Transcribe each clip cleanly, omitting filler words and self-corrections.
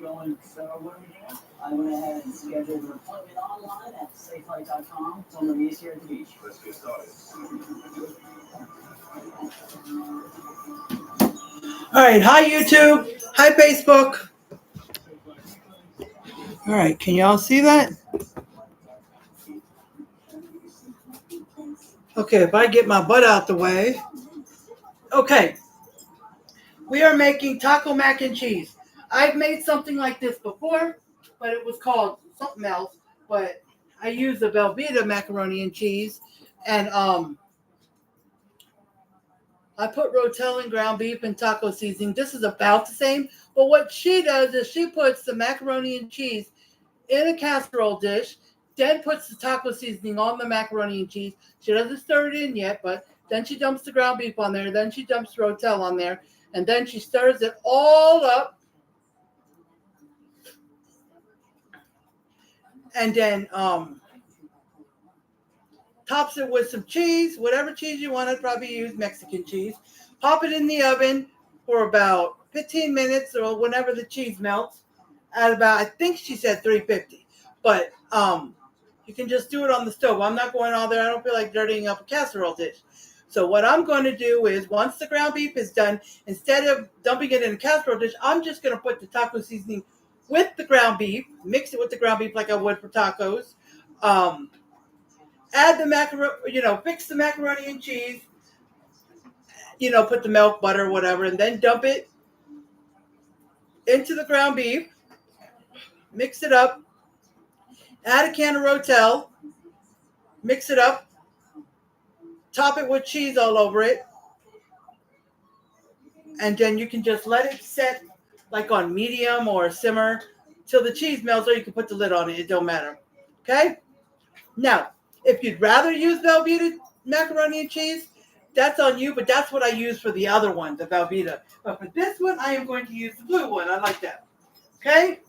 going. So what are we doing? I went ahead and scheduled an appointment online at safelight.com. It's on the beach here at the beach. Let's get started. All right. Hi, YouTube. Hi, Facebook. All right. Can y'all see that? Okay. If I get my butt out the way. Okay. We are making taco mac and cheese. I've made something like this before, but it was called something else. But I used the Velveeta macaroni and cheese, and I put rotel and ground beef and taco seasoning. This is about the same, but what she does is she puts the macaroni and cheese in a casserole dish, then puts the taco seasoning on the macaroni and cheese. She doesn't stir it in yet, but then she dumps the ground beef on there, then she dumps rotel on there, and then she stirs it all up, and then tops it with some cheese, whatever cheese you want. I'd probably use Mexican cheese. Pop it in the oven for about 15 minutes or whenever the cheese melts at about, I think she said 350. But you can just do it on the stove. I'm not going all there. I don't feel like dirtying up a casserole dish. So what I'm going to do is once the ground beef is done, instead of dumping it in a casserole dish, I'm just going to put the taco seasoning with the ground beef, mix it with the ground beef like I would for tacos. Add the macaroni, fix the macaroni and cheese, put the milk, butter, whatever, and then dump it into the ground beef, mix it up, add a can of rotel, mix it up, top it with cheese all over it, and then you can just let it set like on medium or simmer till the cheese melts, or you can put the lid on it. It don't matter. Okay? Now, if you'd rather use Velveeta macaroni and cheese, that's on you, but that's what I use for the other one, the Velveeta. But for this one, I am going to use the blue one. I like that. Okay?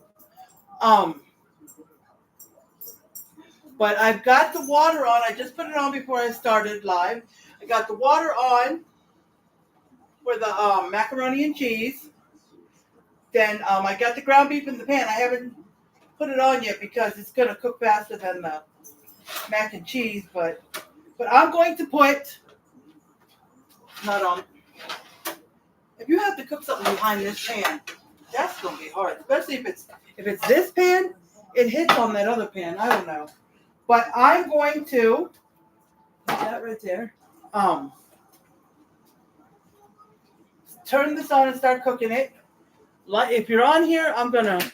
But I've got the water on. I just put it on before I started live. I got the water on for the macaroni and cheese. Then I got the ground beef in the pan. I haven't put it on yet because it's going to cook faster than the mac and cheese. But I'm going to put, not on. If you have to cook something behind this pan, that's going to be hard. Especially if it's this pan, it hits on that other pan. I don't know. But I'm going to put that right there. Turn this on and start cooking it. If you're on here, I'm going to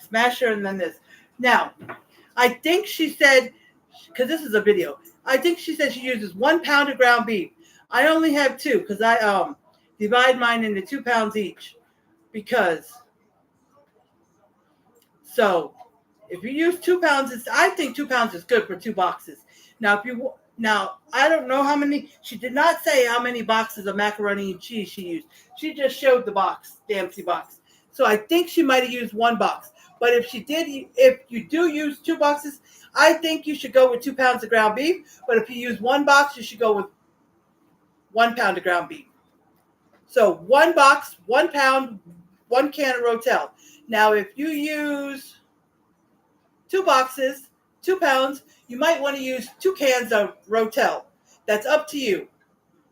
smash her and then this. Now, I think she said, because this is a video, I think she said she uses 1 pound of ground beef. I only have 2 because I divide mine into 2 pounds each. So if you use 2 pounds, I think 2 pounds is good for 2 boxes. Now, I don't know how many. She did not say how many boxes of macaroni and cheese she used. She just showed the box, the empty box. So I think she might have used 1 box. But if you do use 2 boxes, I think you should go with 2 pounds of ground beef. But if you use 1 box, you should go with 1 pound of ground beef. So 1 box, 1 pound, 1 can of rotel. Now, if you use 2 boxes, 2 pounds, you might want to use 2 cans of rotel. That's up to you.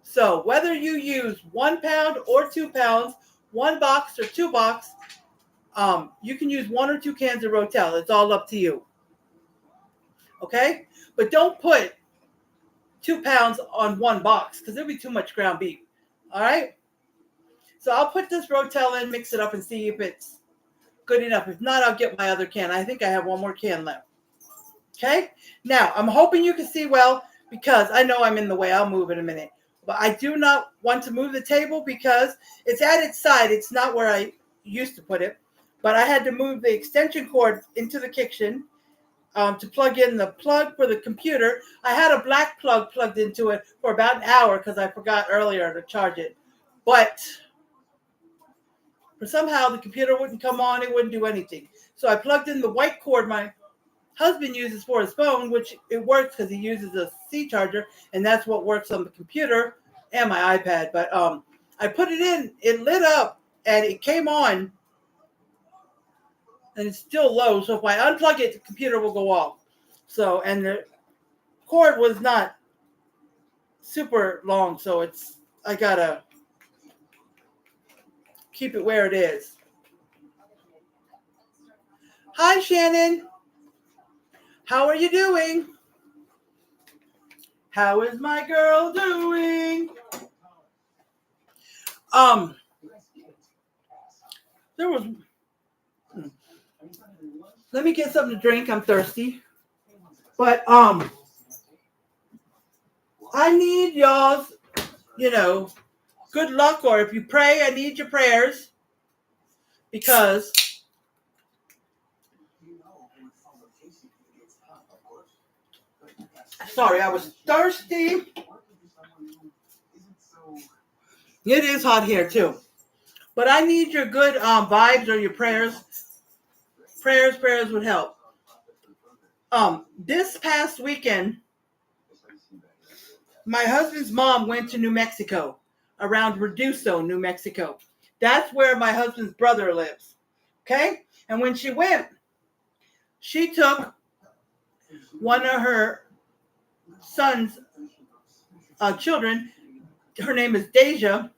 So whether you use 1 pound or 2 pounds, 1 box or 2 box, you can use 1 or 2 cans of rotel. It's all up to you. Okay? But don't put 2 pounds on 1 box because there'll be too much ground beef. All right? So I'll put this rotel in, mix it up, and see if it's good enough. If not, I'll get my other can. I think I have 1 more can left. Okay? Now, I'm hoping you can see well because I know I'm in the way. I'll move in a minute. But I do not want to move the table because it's at its side. It's not where I used to put it. But I had to move the extension cord into the kitchen to plug in the plug for the computer. I had a black plug plugged into it for about an hour because I forgot earlier to charge it. But somehow the computer wouldn't come on. It wouldn't do anything. So I plugged in the white cord my husband uses for his phone, which it works because he uses a C charger, and that's what works on the computer and my iPad. But I put it in, it lit up, and it came on and it's still low. So if I unplug it, the computer will go off. So, and the cord was not super long, so I gotta keep it where it is. Hi, Shannon. How are you doing? How is my girl doing? There was. Let me get something to drink. I'm thirsty. But I need y'all's, good luck, or if you pray, I need your prayers, because sorry, I was thirsty. It is hot here too. But I need your good vibes or your prayers. Prayers would help. This past weekend, my husband's mom went to New Mexico, around Reduso, New Mexico. That's where my husband's brother lives. Okay? And when she went, she took one of her son's children, her name is Deja,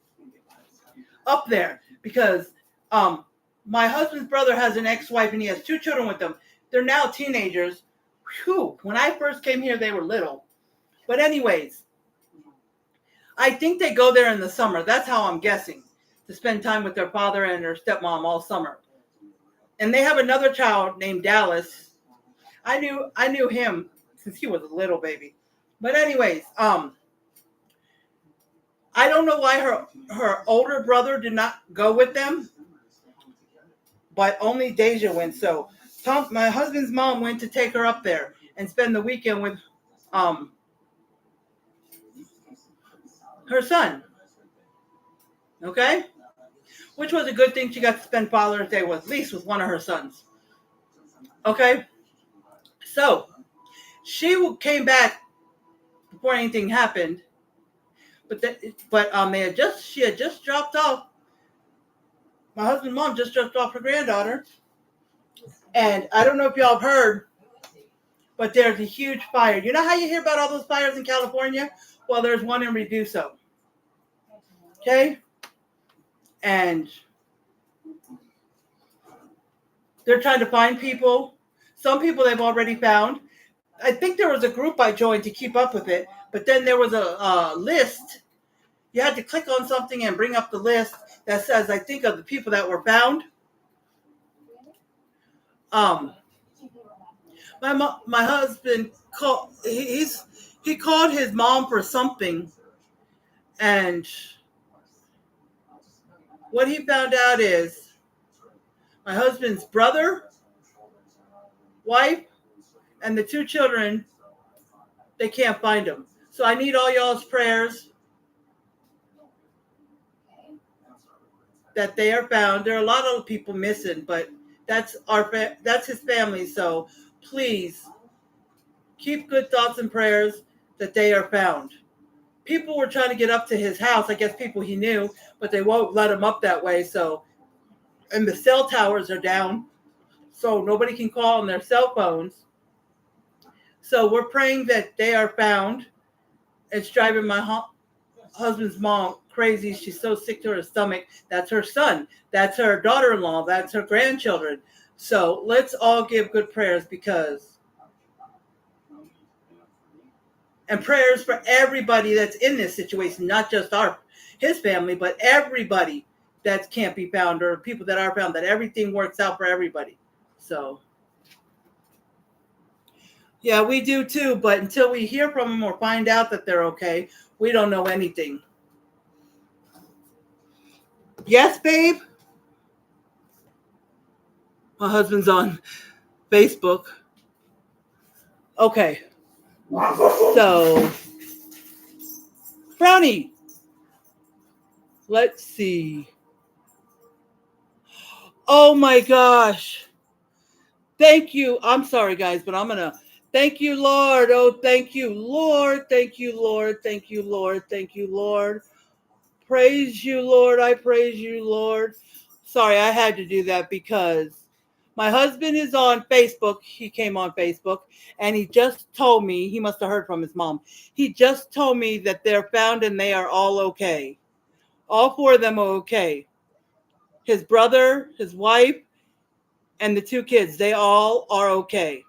up there because my husband's brother has an ex-wife and he has 2 children with them. They're now teenagers. Whew. When I first came here, they were little. But anyways, I think they go there in the summer. That's how I'm guessing, to spend time with their father and their stepmom all summer. And they have another child named Dallas. I knew him since he was a little baby. But anyways, I don't know why her older brother did not go with them, but only Deja went. So my husband's mom went to take her up there and spend the weekend with her son. Okay? Which was a good thing. She got to spend Father's Day with, at least with one of her sons. Okay? So she came back before anything happened. She had just dropped off. My husband's mom just dropped off her granddaughter. And I don't know if y'all have heard, but there's a huge fire. You know how you hear about all those fires in California? Well, there's one in Reduso. Okay? And they're trying to find people. Some people they've already found. I think there was a group I joined to keep up with it, but then there was a list. You had to click on something and bring up the list that says, I think, of the people that were found. My husband called. He called his mom for something, and what he found out is my husband's brother, wife, and the 2 children, they can't find them. So I need all y'all's prayers that they are found. There are a lot of people missing, but that's his family. So please keep good thoughts and prayers that they are found. People were trying to get up to his house. I guess people he knew, but they won't let him up that way. So, and the cell towers are down, so nobody can call on their cell phones. So we're praying that they are found. It's driving my husband's mom crazy. She's so sick to her stomach. That's her son. That's her daughter-in-law. That's her grandchildren. So let's all give good prayers and prayers for everybody that's in this situation, not just his family, but everybody that can't be found or people that are found, that everything works out for everybody. So, yeah, we do too, but until we hear from them or find out that they're okay, we don't know anything. Yes, babe? My husband's on Facebook. Okay. So, Brownie, let's see. Oh my gosh. Thank you. I'm sorry, guys, but I'm going to thank you, Lord. Oh, thank you, Lord. Thank you, Lord. Thank you, Lord. Thank you, Lord. Praise you, Lord. I praise you, Lord. Sorry, I had to do that because My husband is on Facebook. He came on Facebook and he just told me, he must have heard from his mom. He just told me that they're found and they are all okay. All 4 of them are okay. His brother, his wife, and the 2 kids, they all are okay.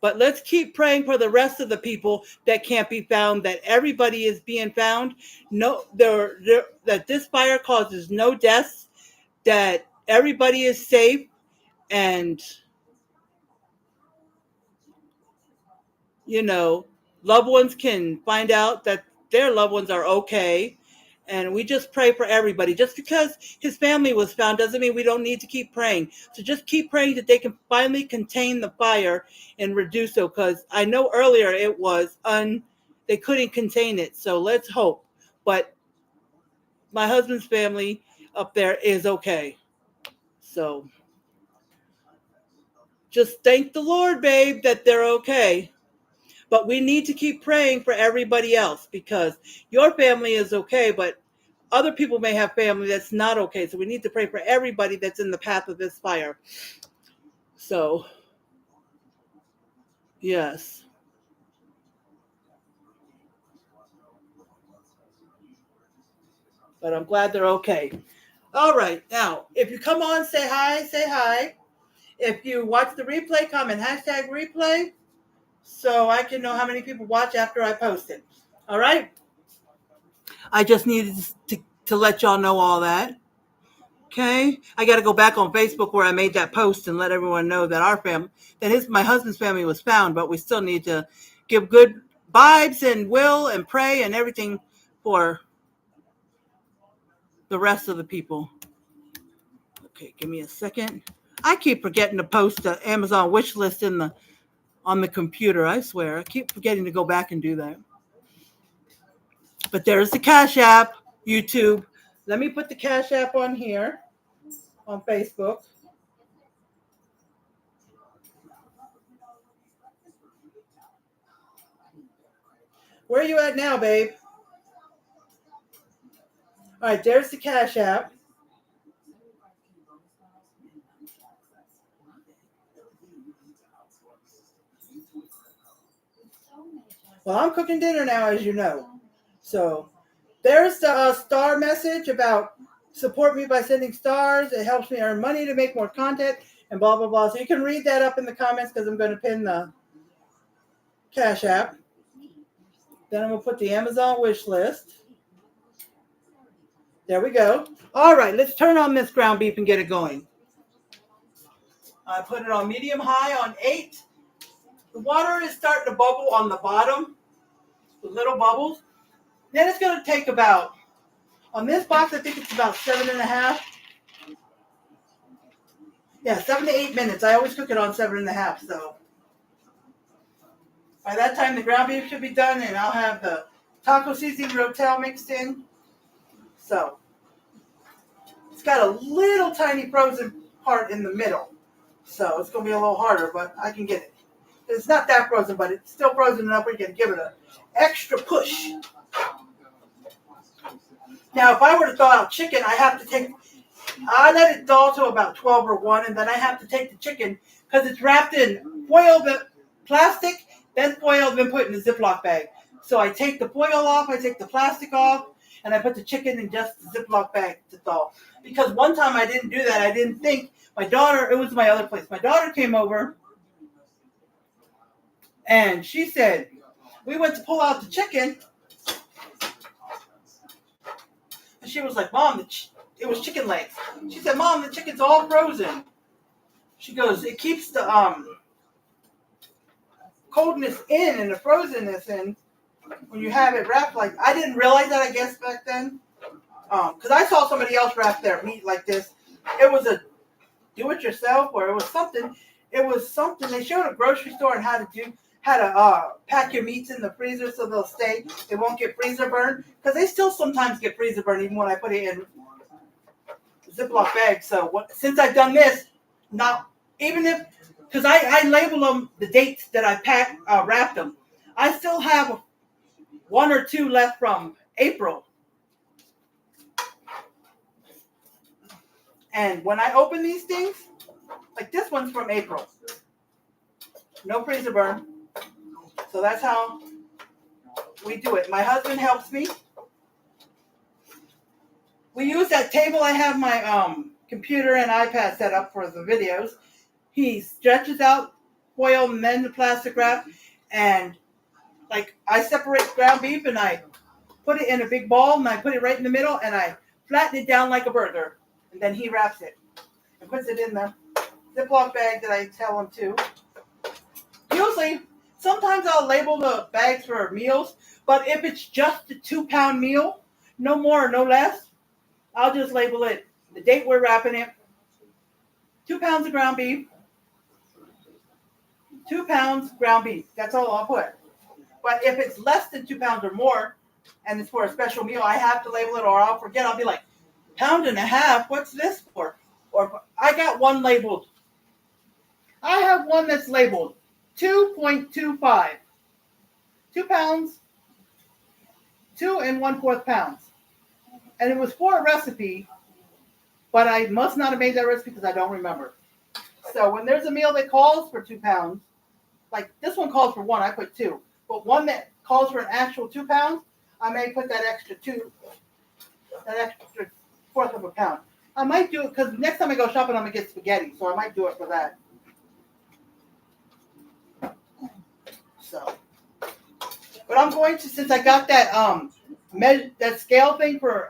But let's keep praying for the rest of the people that can't be found, that everybody is being found. No, that this fire causes no deaths, that everybody is safe, and, loved ones can find out that their loved ones are okay. And we just pray for everybody. Just because his family was found doesn't mean we don't need to keep praying. So just keep praying that they can finally contain the fire and reduce it. Because I know earlier it was they couldn't contain it. So let's hope. But my husband's family up there is okay. So just thank the Lord, babe, that they're okay. But we need to keep praying for everybody else, because your family is okay, but other people may have family that's not okay. So we need to pray for everybody that's in the path of this fire. So, yes. But I'm glad they're okay. All right. Now, if you come on, say hi, say hi. If you watch the replay, comment #replay so I can know how many people watch after I post it. All right? I just needed to let y'all know all that. Okay, I got to go back on Facebook where I made that post and let everyone know that my husband's family was found, but we still need to give good vibes and will and pray and everything for the rest of the people. Okay, give me a second. I keep forgetting to post the Amazon wish list on the computer. I swear, I keep forgetting to go back and do that. But there's the Cash App, YouTube. Let me put the Cash App on here on Facebook. Where are you at now, babe? All right, there's the Cash App. Well, I'm cooking dinner now, as you know. So there's the star message about support me by sending stars. It helps me earn money to make more content and blah, blah, blah. So you can read that up in the comments because I'm going to pin the Cash App. Then I'm going to put the Amazon wish list. There we go. All right, let's turn on this ground beef and get it going. I put it on medium high on 8. The water is starting to bubble on the bottom, the little bubbles. Then it's going to take about, on this box, I think it's about 7.5. Yeah, 7 to 8 minutes. I always cook it on 7.5. So by that time, the ground beef should be done, and I'll have the taco seasoning rotel mixed in. So it's got a little tiny frozen part in the middle. So it's going to be a little harder, but I can get it. It's not that frozen, but it's still frozen enough where you can give it an extra push. Now, if I were to thaw out chicken, I let it thaw to about 12 or 1, and then I have to take the chicken, because it's wrapped in foil, plastic, then foil, then put in a Ziploc bag. So I take the foil off, I take the plastic off, and I put the chicken in just the Ziploc bag to thaw. Because one time I didn't do that. I didn't think. It was my other place. My daughter came over, and she said, we went to pull out the chicken, and she was like, Mom, it was chicken legs. She said, Mom, the chicken's all frozen. She goes, it keeps the coldness in and the frozenness in when you have it wrapped like. I didn't realize that, I guess, back then. Because I saw somebody else wrap their meat like this. It was a do-it-yourself, or it was something. It was something they showed at a grocery store on how to pack your meats in the freezer so they'll stay. They won't get freezer burn, because they still sometimes get freezer burn even when I put it in Ziploc bags. So since I've done this, because I label them the dates that I wrapped them. I still have 1 or 2 left from April. And when I open these things, like this one's from April. No freezer burn. So that's how we do it. My husband helps me. We use that table. I have my computer and iPad set up for the videos. He stretches out foil and then the plastic wrap, and like I separate ground beef and I put it in a big ball and I put it right in the middle and I flatten it down like a burger, and then he wraps it and puts it in the Ziploc bag that I tell him to. Usually, sometimes I'll label the bags for meals, but if it's just a 2-pound meal, no more, no less, I'll just label it the date we're wrapping it, 2 pounds of ground beef, 2 pounds ground beef. That's all I'll put. But if it's less than 2 pounds or more, and it's for a special meal, I have to label it or I'll forget. I'll be like, 1.5 pounds? What's this for? Or I got one labeled. I have one that's labeled 2.25. 2 pounds, 2 1/4 pounds. And it was for a recipe, but I must not have made that recipe because I don't remember. So when there's a meal that calls for 2 pounds, like this one calls for 1, I put 2. But one that calls for an actual 2 pounds, I may put that extra 1/4 of a pound. I might do it because next time I go shopping, I'm going to get spaghetti. So I might do it for that. So, but I'm going to, since I got that that scale thing for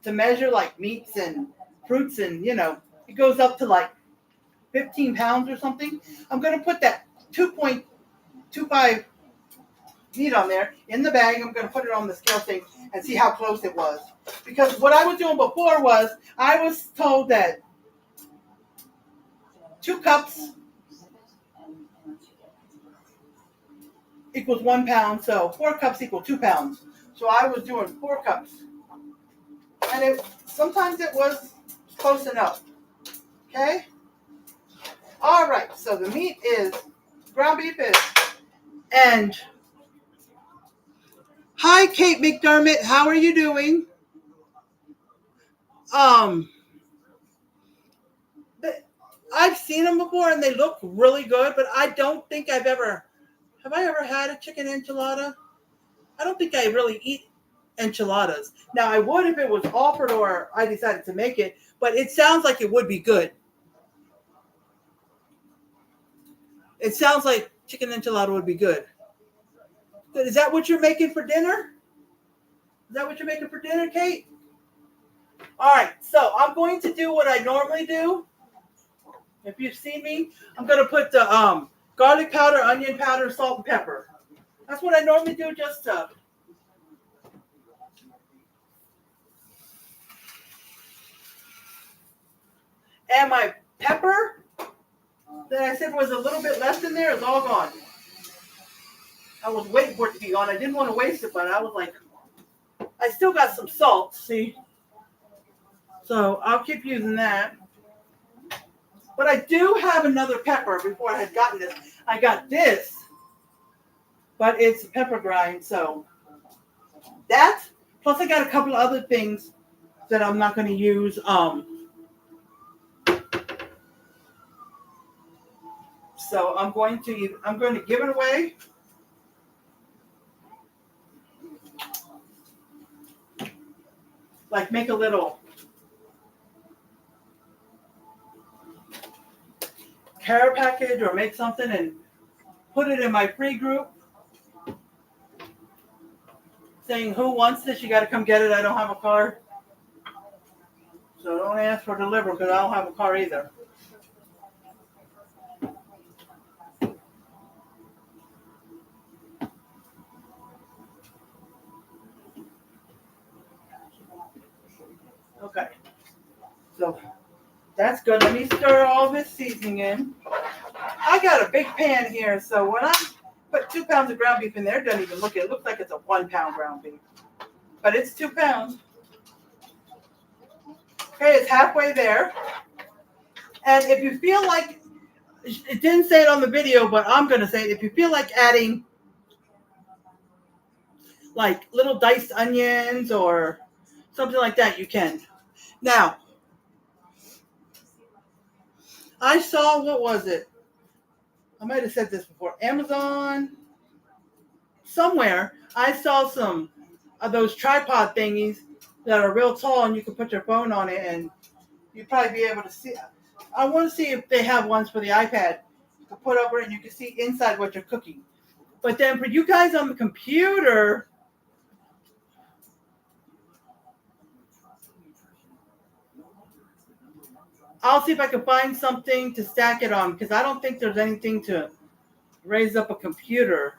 to measure like meats and fruits and it goes up to like 15 pounds or something. I'm going to put that 2.25 meat on there in the bag. I'm going to put it on the scale thing and see how close it was. Because what I was doing before was I was told that 2 cups equals 1 pound, so 4 cups equal 2 pounds. So I was doing 4 cups. And sometimes it was close enough. Okay? All right, so the meat is, ground beef is, and hi, Kate McDermott, how are you doing? I've seen them before and they look really good, but I don't think have I ever had a chicken enchilada? I don't think I really eat enchiladas. Now, I would if it was offered or I decided to make it, but it sounds like it would be good. It sounds like chicken enchilada would be good. Is that what you're making for dinner? Is that what you're making for dinner, Kate? All right, so I'm going to do what I normally do. If you've seen me, I'm going to put the garlic powder, onion powder, salt, and pepper. That's what I normally do just to... And my pepper that I said was a little bit left in there is all gone. I was waiting for it to be gone. I didn't want to waste it, but I was like, I still got some salt, see? So I'll keep using that. But I do have another pepper before I had gotten this. I got this, but it's a pepper grind, so that, plus I got a couple of other things that I'm not going to use. So I'm going to give it away. Like make a little care package or make something and put it in my free group saying who wants this, you got to come get it. I don't have a car. So don't ask for delivery because I don't have a car either. Okay. So that's good. Let me stir all this seasoning in. I got a big pan here, so when I put 2 pounds of ground beef in there, it doesn't even look, it looks like it's a 1 pound ground beef. But it's 2 pounds. Okay, it's halfway there. And if you feel like, it didn't say it on the video, but I'm going to say it. If you feel like adding like little diced onions or something like that, you can. Now, I saw, what was it? I might have said this before. Amazon, somewhere, I saw some of those tripod thingies that are real tall and you can put your phone on it and you'd probably be able to see. I want to see if they have ones for the iPad. You can put over it and you can see inside what you're cooking. But then for you guys on the computer, I'll see if I can find something to stack it on because I don't think there's anything to raise up a computer.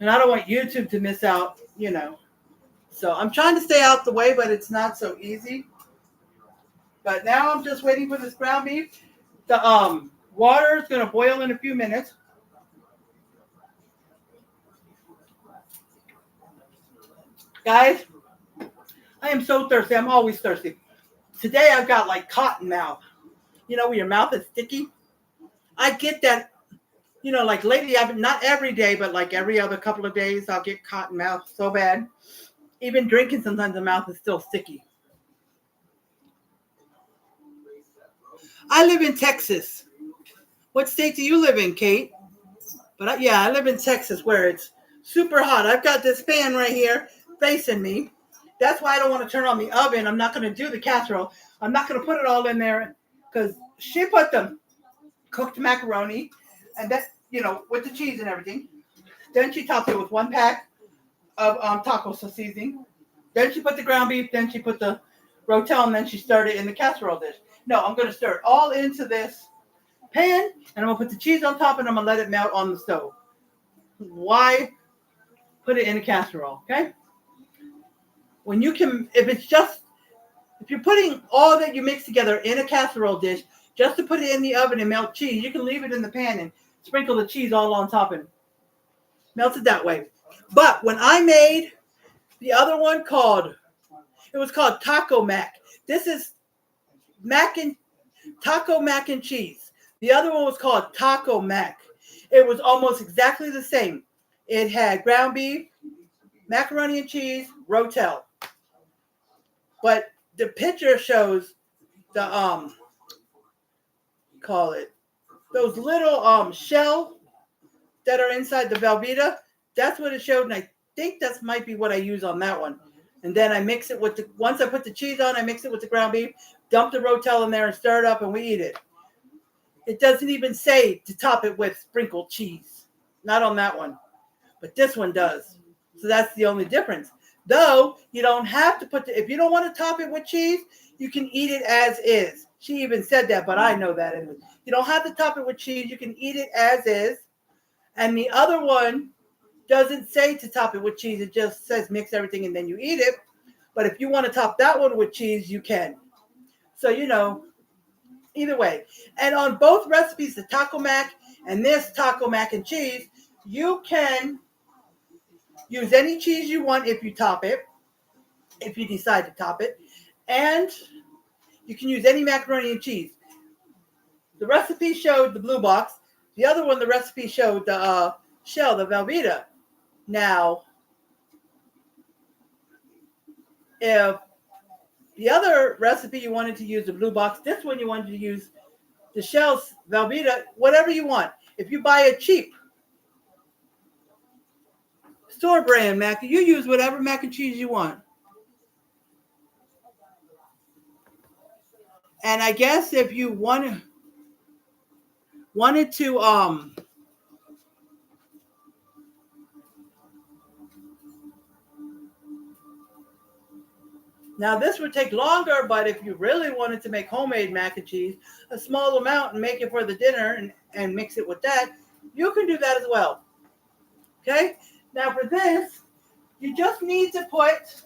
And I don't want YouTube to miss out, you know. So I'm trying to stay out the way, but it's not so easy. But now I'm just waiting for this ground beef. The water is going to boil in a few minutes. Guys, I am so thirsty. I'm always thirsty. Today I've got like cotton mouth. You know, when your mouth is sticky. I get that, you know, like lately, I've been, not every day, but like every other couple of days, I'll get cotton mouth so bad. Even drinking, sometimes the mouth is still sticky. I live in Texas. What state do you live in, Kate? But I live in Texas where it's super hot. I've got this fan right here facing me. That's why I don't want to turn on the oven. I'm not going to do the casserole. I'm not going to put it all in there because she put the cooked macaroni and that, you know, with the cheese and everything. Then she topped it with 1 pack of taco seasoning. Then she put the ground beef. Then she put the rotel, and then she stirred it in the casserole dish. No, I'm going to stir it all into this pan, and I'm going to put the cheese on top, and I'm going to let it melt on the stove. Why put it in a casserole, okay? When you can, if you're putting all that you mix together in a casserole dish, just to put it in the oven and melt cheese, you can leave it in the pan and sprinkle the cheese all on top and melt it that way. But when I made the other one it was called Taco Mac. This is Taco Mac and Cheese. The other one was called Taco Mac. It was almost exactly the same. It had ground beef, macaroni and cheese, rotel. But the picture shows the those little shell that are inside the Velveeta. That's what it showed, and I think that might be what I use on that one. And then I mix it with once I put the cheese on, I mix it with the ground beef, dump the rotel in there and stir it up, and we eat it. It doesn't even say to top it with sprinkled cheese. Not on that one. But this one does. So that's the only difference. Though, you don't have to if you don't want to top it with cheese, you can eat it as is. She even said that, but I know that. You don't have to top it with cheese. You can eat it as is. And the other one doesn't say to top it with cheese. It just says mix everything and then you eat it. But if you want to top that one with cheese, you can. So, you know, either way. And on both recipes, the Taco Mac and this Taco Mac and Cheese, you can use any cheese you want if you top it, if you decide to top it. And you can use any macaroni and cheese. The recipe showed the blue box. The other one, the recipe showed the shell, the Velveeta. Now, if the other recipe you wanted to use the blue box, this one you wanted to use the shells, Velveeta, whatever you want. If you buy a cheap store brand mac, you use whatever mac and cheese you want. And I guess if you wanted to now this would take longer, but if you really wanted to make homemade mac and cheese, a small amount, and make it for the dinner and mix it with that, you can do that as well. Okay? Now for this, you just need to put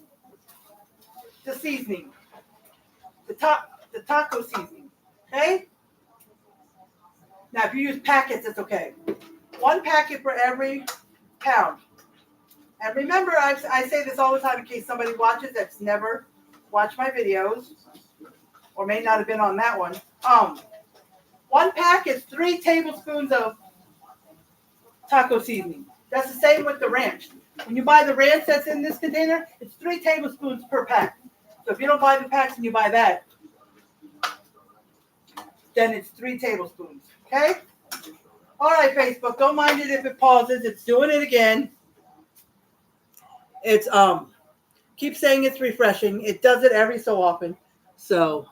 the seasoning, the taco seasoning. Okay? Now if you use packets, it's okay. 1 packet for every pound. And remember, I say this all the time in case somebody watches that's never watched my videos or may not have been on that one. 1 pack is 3 tablespoons of taco seasoning. That's the same with the ranch. When you buy the ranch that's in this container, it's 3 tablespoons per pack. So if you don't buy the packs and you buy that, then it's 3 tablespoons. Okay? All right, Facebook. Don't mind it if it pauses. It's doing it again. It's keep saying it's refreshing. It does it every so often. So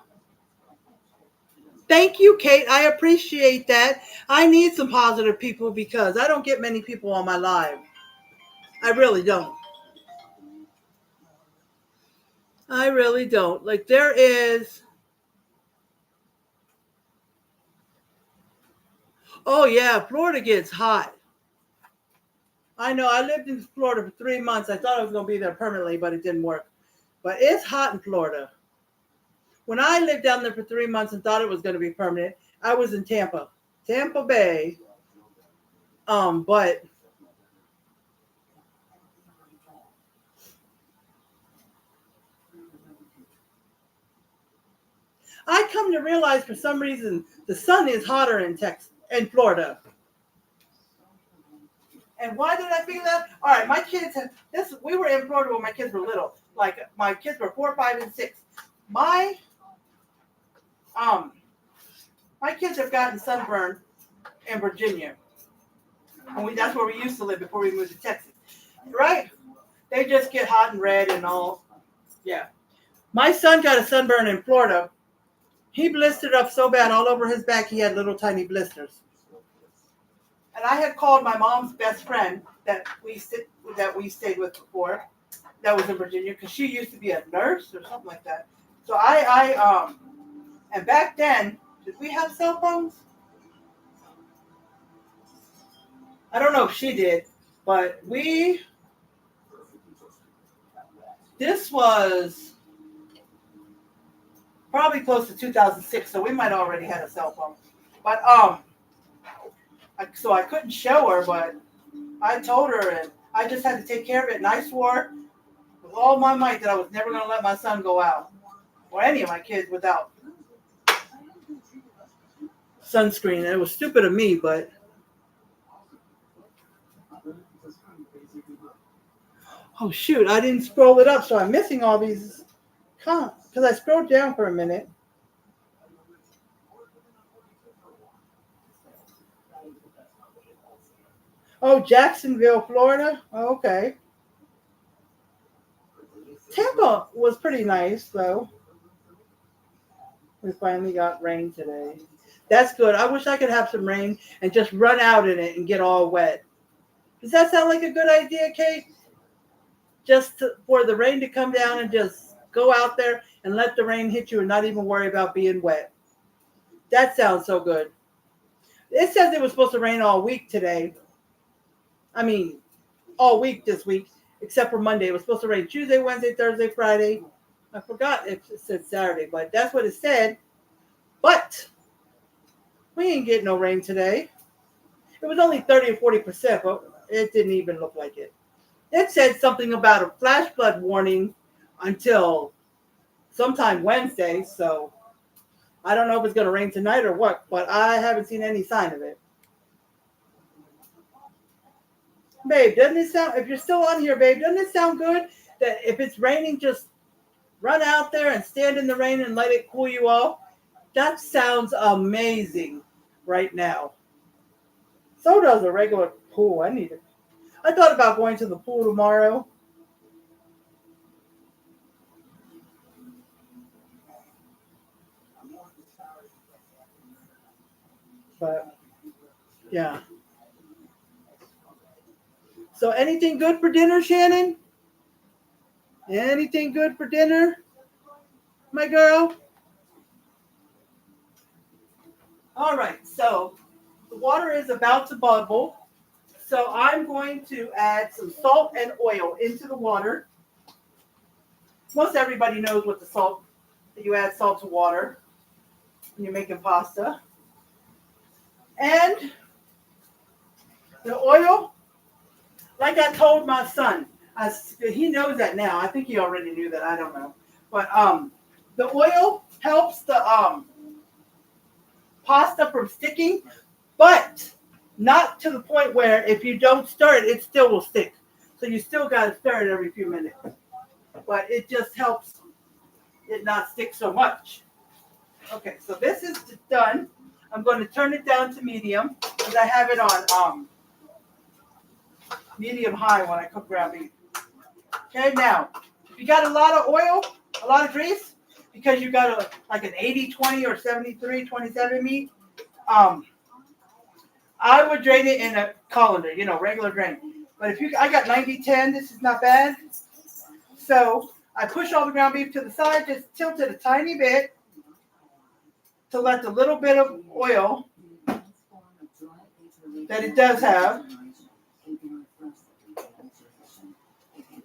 thank you, Kate. I appreciate that. I need some positive people because I don't get many people on my live. I really don't. I really don't. Like there is. Oh yeah, Florida gets hot. I know. I lived in Florida for 3 months. I thought I was going to be there permanently, but it didn't work. But it's hot in Florida. When I lived down there for 3 months and thought it was going to be permanent, I was in Tampa Bay. But I come to realize for some reason the sun is hotter in Florida. And why did I feel that? All right, my kids have this. We were in Florida when my kids were little. Like my kids were 4, 5, and 6. My kids have gotten sunburned in Virginia, and that's where we used to live before we moved to Texas. Right? They just get hot and red and all. Yeah. My son got a sunburn in Florida. He blistered up so bad all over his back. He had little tiny blisters. And I had called my mom's best friend that we stayed with before, that was in Virginia, because she used to be a nurse or something like that. So and back then, did we have cell phones? I don't know if she did, but this was probably close to 2006, so we might already had a cell phone. But so I couldn't show her, but I told her, and I just had to take care of it. And I swore with all my might that I was never going to let my son go out, or any of my kids, without sunscreen. And it was stupid of me, but oh shoot, I didn't scroll it up, so I'm missing all these because I scrolled down for a minute. Oh, Jacksonville, Florida. Oh, okay. Tampa was pretty nice, though. We finally got rain today. That's good. I wish I could have some rain and just run out in it and get all wet. Does that sound like a good idea, Kate? For the rain to come down and just go out there and let the rain hit you and not even worry about being wet. That sounds so good. It says it was supposed to rain all week today. I mean, all week this week, except for Monday. It was supposed to rain Tuesday, Wednesday, Thursday, Friday. I forgot if it said Saturday, but that's what it said. But we ain't getting no rain today. It was only 30 or 40%, but it didn't even look like it. It said something about a flash flood warning until sometime Wednesday, so I don't know if it's going to rain tonight or what, but I haven't seen any sign of it. Babe, doesn't it sound, if you're still on here, babe, doesn't it sound good that if it's raining, just run out there and stand in the rain and let it cool you off? That sounds amazing right now. So does a regular pool. I thought about going to the pool tomorrow. But, yeah. So anything good for dinner, Shannon? Anything good for dinner, my girl? All right, so the water is about to bubble. So I'm going to add some salt and oil into the water. Most everybody knows what you add salt to water when you're making pasta. And the oil, like I told my son, he knows that now. I think he already knew that. I don't know. But the oil helps the pasta from sticking, but not to the point where if you don't stir it, it still will stick. So you still got to stir it every few minutes. But it just helps it not stick so much. Okay, so this is done. I'm going to turn it down to medium because I have it on medium high when I cook ground beef. Okay, now, if you got a lot of oil, a lot of grease, because you got like an 80-20 or 73-27 meat, I would drain it in a colander, regular drain. But if I got 90-10, this is not bad. So I push all the ground beef to the side, just tilt it a tiny bit to let the little bit of oil that it does have.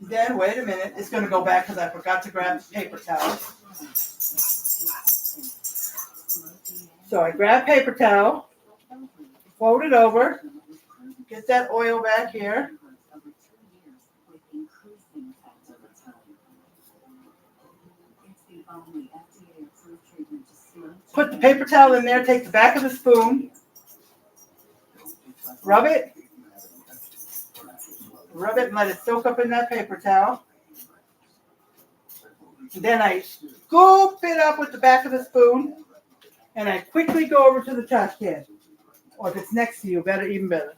Then, wait a minute, it's going to go back because I forgot to grab paper towel. So I grab paper towel, fold it over, get that oil back here. Put the paper towel in there, take the back of the spoon, rub it and let it soak up in that paper towel. And then I scoop it up with the back of the spoon, and I quickly go over to the trash can. Or if it's next to you, even better.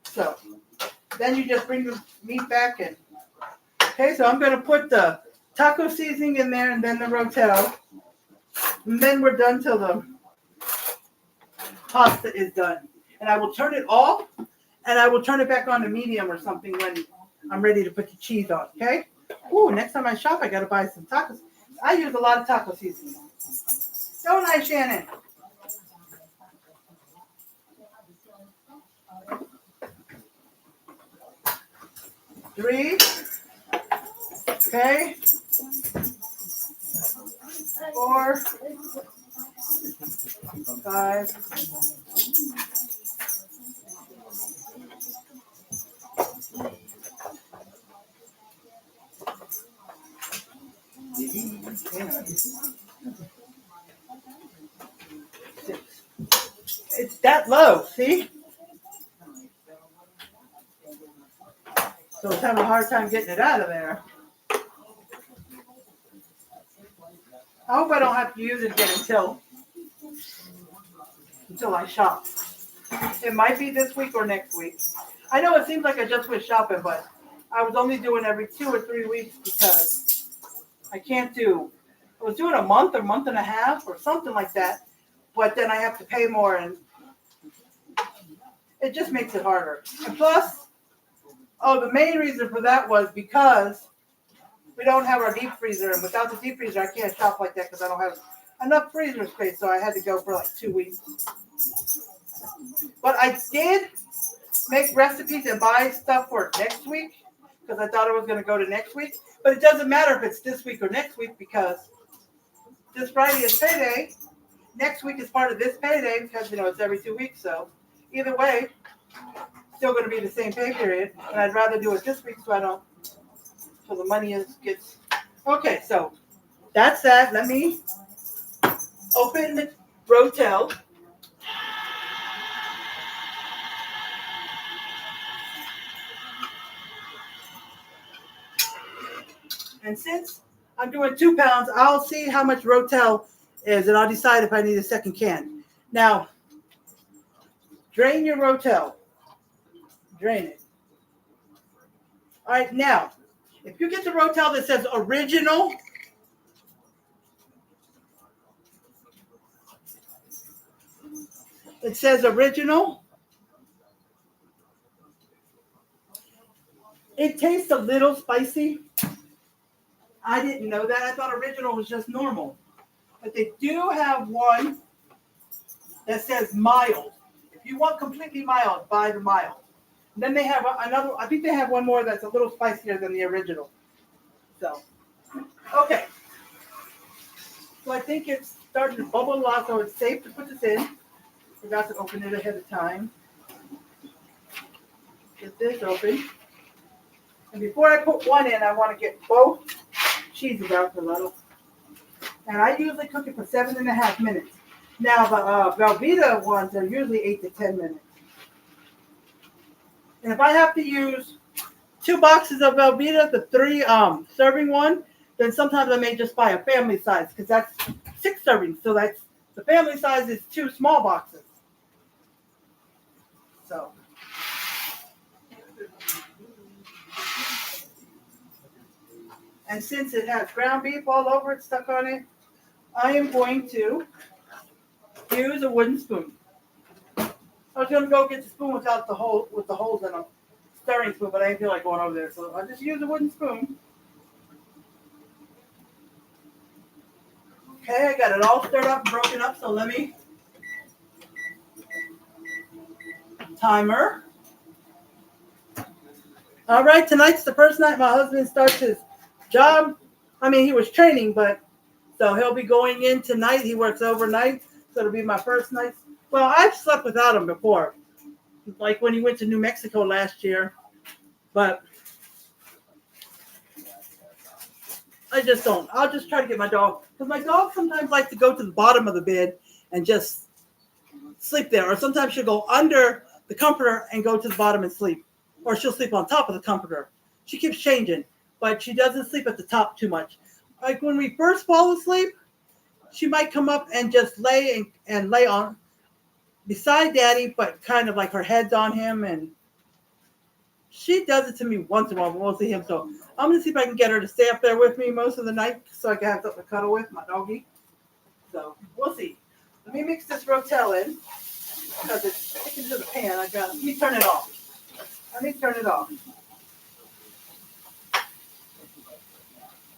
So then you just bring the meat back in. Okay, so I'm going to put the taco seasoning in there and then the Rotel. And then we're done till the pasta is done. And I will turn it off, and I will turn it back on to medium or something when I'm ready to put the cheese on, okay? Ooh, next time I shop, I got to buy some tacos. I use a lot of taco seasoning. Don't I, Shannon? Three. Okay. 4. 5. 6. It's that low, see? So it's having a hard time getting it out of there. I hope I don't have to use it again until I shop. It might be this week or next week. I know it seems like I just went shopping, but I was only doing every 2 or 3 weeks because I was doing a month and a half or something like that, but then I have to pay more and it just makes it harder. And plus, the main reason for that was because we don't have our deep freezer, and without the deep freezer, I can't shop like that because I don't have enough freezer space, so I had to go for like 2 weeks. But I did make recipes and buy stuff for next week because I thought it was going to go to next week. But it doesn't matter if it's this week or next week because this Friday is payday. Next week is part of this payday because, it's every 2 weeks. So either way, still going to be the same pay period. And I'd rather do it this week so the money gets... Okay, so that's that. Let me open the Rotel. And since I'm doing 2 pounds, I'll see how much Rotel is, and I'll decide if I need a second can. Now, drain your Rotel. Drain it. All right, now, if you get the Rotel that says original, it says original. It tastes a little spicy. I didn't know that. I thought original was just normal. But they do have one that says mild. If you want completely mild, buy the mild. And then they have another, I think they have one more that's a little spicier than the original. So, okay. So I think it's starting to bubble a lot, so it's safe to put this in. Forgot to open it ahead of time. Get this open. And before I put one in, I want to get both cheeses out a little. And I usually cook it for 7.5 minutes. Now the Velveeta ones are usually 8 to 10 minutes. And if I have to use 2 boxes of Velveeta, the 3 serving one, then sometimes I may just buy a family size because that's 6 servings. So the family size is 2 small boxes. So. And since it has ground beef all over it, stuck on it, I am going to use a wooden spoon. I was gonna go get the spoon without the hole with the holes in them, stirring spoon, but I didn't feel like going over there, so I just use a wooden spoon. Okay, I got it all stirred up and broken up, so let me timer. All right, tonight's the first night my husband starts his job. I mean, he was training, but so he'll be going in tonight. He works overnight, so it'll be my first night. Well, I've slept without him before, like when he went to New Mexico last year, but I just don't. I'll just try to get my dog, because my dog sometimes likes to go to the bottom of the bed and just sleep there, or sometimes she'll go under the comforter and go to the bottom and sleep, or she'll sleep on top of the comforter. She keeps changing, but she doesn't sleep at the top too much. Like when we first fall asleep, she might come up and just lay and lay on beside Daddy, but kind of like her head's on him, and she does it to me once in a while, but mostly him. So I'm gonna see if I can get her to stay up there with me most of the night, so I can have something to cuddle with, my doggy. So we'll see. Let me mix this Rotel in because it's sticking to the pan. Let me turn it off.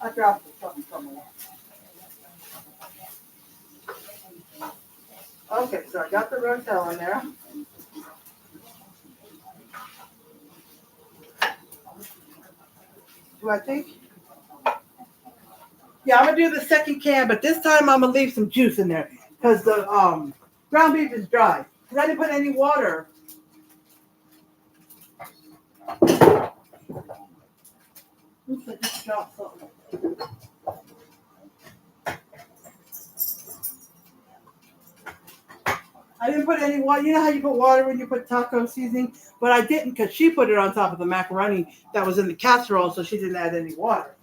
I dropped something somewhere. Okay, so I got the Rotel in there. Do I think? Yeah, I'm gonna do the second can, but this time I'm gonna leave some juice in there because the ground beef is dry. Because I didn't put any water. Oops, I just dropped something. I didn't put any water. You know how you put water when you put taco seasoning? But I didn't because she put it on top of the macaroni that was in the casserole, so she didn't add any water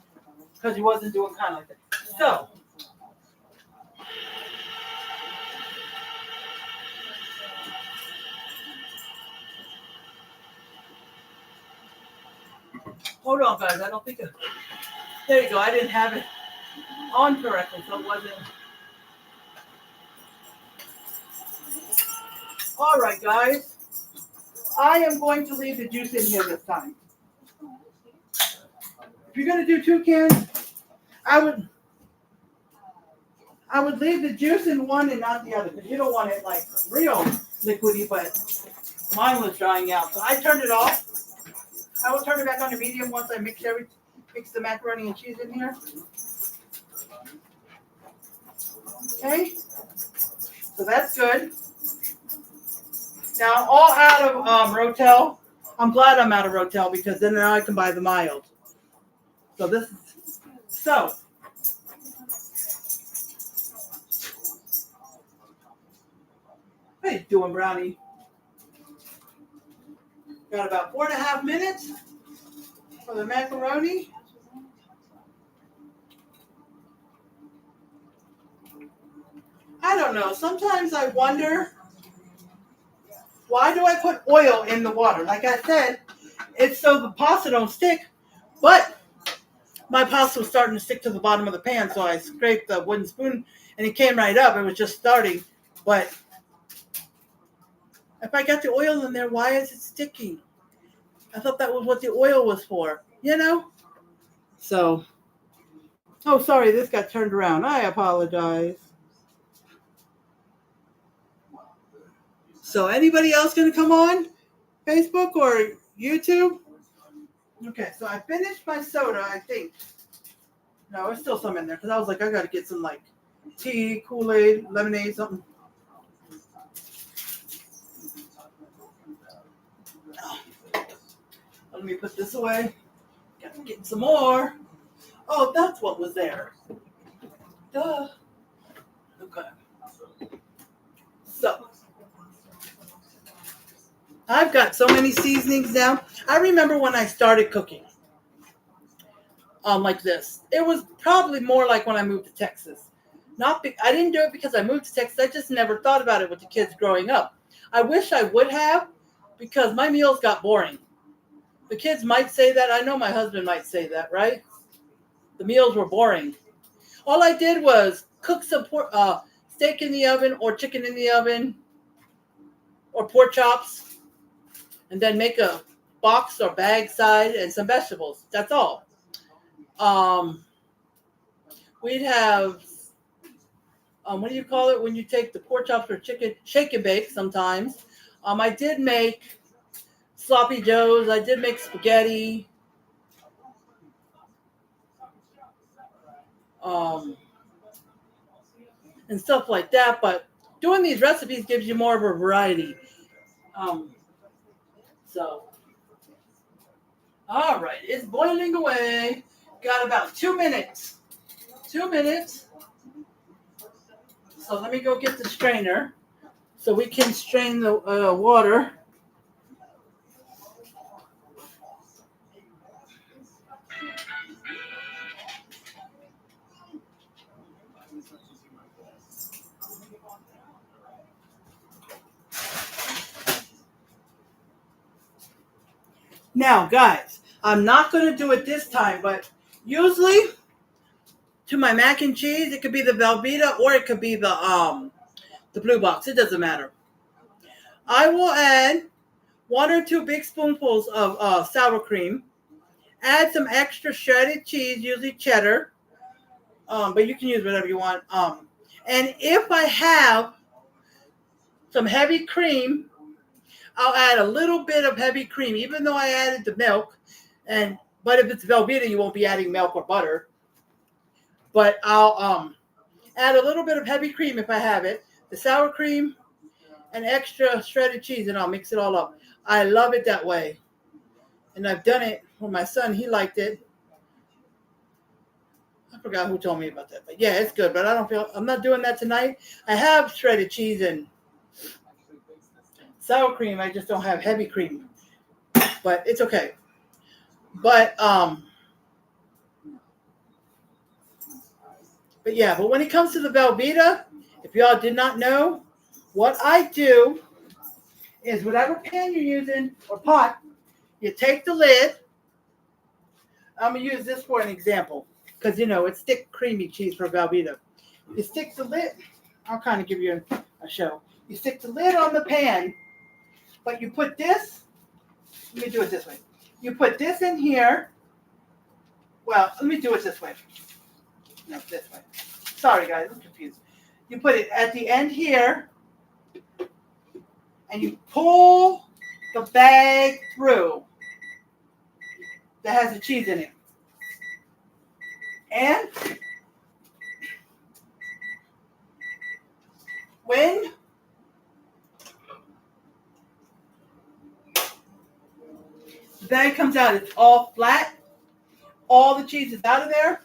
because he wasn't doing kind of like that. So, hold on, guys. I don't think. There you go. I didn't have it on correctly, so it wasn't. All right, guys. I am going to leave the juice in here this time. If you're going to do 2 cans, I would leave the juice in one and not the other, because you don't want it like real liquidy, but mine was drying out. So I turned it off. I will turn it back on to medium once I mix the macaroni and cheese in here. Okay, so that's good. Now, all out of Rotel. I'm glad I'm out of Rotel because then now I can buy the mild. So this is, so. How you doing, Brownie? Got about 4.5 minutes for the macaroni. I don't know. Sometimes I wonder, why do I put oil in the water? Like I said, it's so the pasta don't stick, but my pasta was starting to stick to the bottom of the pan, so I scraped the wooden spoon, and it came right up. It was just starting, but if I got the oil in there, why is it sticking? I thought that was what the oil was for, you know? So, oh, sorry, this got turned around. I apologize. So anybody else going to come on Facebook or YouTube? Okay, so I finished my soda, I think. No, there's still some in there because I was like, I got to get some like tea, Kool-Aid, lemonade, something. Let me put this away. Got to get some more. Oh, that's what was there. Duh. Okay. So. I've got so many seasonings now. I remember when I started cooking like this. It was probably more like when I moved to Texas. I didn't do it because I moved to Texas. I just never thought about it with the kids growing up. I wish I would have, because my meals got boring. The kids might say that. I know my husband might say that, right? The meals were boring. All I did was cook some steak in the oven or chicken in the oven or pork chops, and then make a box or bag side and some vegetables. That's all. We'd have, what do you call it when you take the pork chops or chicken, shake and bake sometimes. I did make sloppy joes. I did make spaghetti. And stuff like that. But doing these recipes gives you more of a variety. So, all right, it's boiling away. Got about 2 minutes. 2 minutes. So let me go get the strainer so we can strain the water. Now, guys, I'm not going to do it this time, but usually to my mac and cheese, it could be the Velveeta or it could be the Blue Box. It doesn't matter. I will add 1 or 2 big spoonfuls of sour cream. Add some extra shredded cheese, usually cheddar, but you can use whatever you want. And if I have some heavy cream, I'll add a little bit of heavy cream, even though I added the milk. But if it's Velveeta, you won't be adding milk or butter. But I'll add a little bit of heavy cream if I have it, the sour cream, and extra shredded cheese, and I'll mix it all up. I love it that way. And I've done it for my son. He liked it. I forgot who told me about that. But yeah, it's good. But I'm not doing that tonight. I have shredded cheese and sour cream. I just don't have heavy cream. But it's okay. But yeah, but when it comes to the Velveeta, if y'all did not know, what I do is whatever pan you're using or pot, you take the lid. I'm going to use this for an example because, it's thick, creamy cheese for Velveeta. You stick the lid. I'll kind of give you a show. You stick the lid on the pan, but you put this. Let me do it this way. You put this in here. Well, let me do it this way. No, this way. Sorry, guys. I'm confused. You put it at the end here, and you pull the bag through that has the cheese in it. And when the bag comes out, it's all flat. All the cheese is out of there.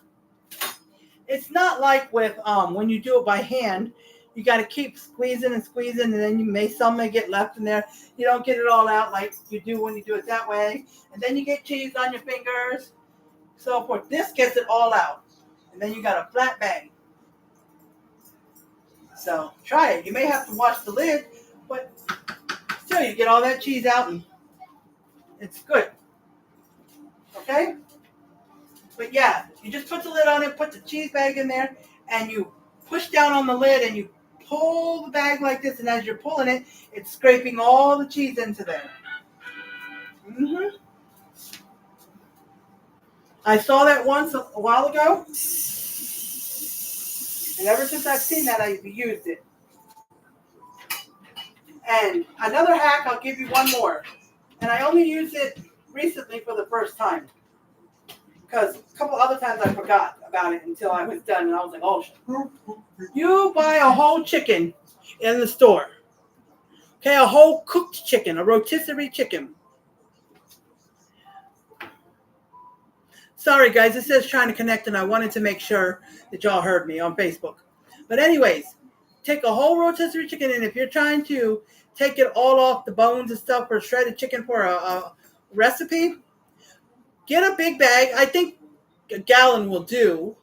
It's not like with when you do it by hand. You got to keep squeezing and squeezing, and then some may get left in there. You don't get it all out like you do when you do it that way. And then you get cheese on your fingers. So forth. This gets it all out. And then you got a flat bag. So try it. You may have to wash the lid, but still you get all that cheese out and it's good. Okay? But yeah, you just put the lid on it, put the cheese bag in there, and you push down on the lid and you pull the bag like this, and as you're pulling it, it's scraping all the cheese into there. I saw that once a while ago, and ever since I've seen that, I've used it. And another hack, I'll give you one more. And I only used it recently for the first time. Because a couple other times I forgot about it until I was done, and I was like, oh, shit. You buy a whole chicken in the store. Okay, a whole cooked chicken, a rotisserie chicken. Sorry, guys, it says trying to connect, and I wanted to make sure that y'all heard me on Facebook. But anyways, take a whole rotisserie chicken, and if you're trying to take it all off the bones and stuff for shredded chicken for a recipe, get a big bag. I think a gallon will do.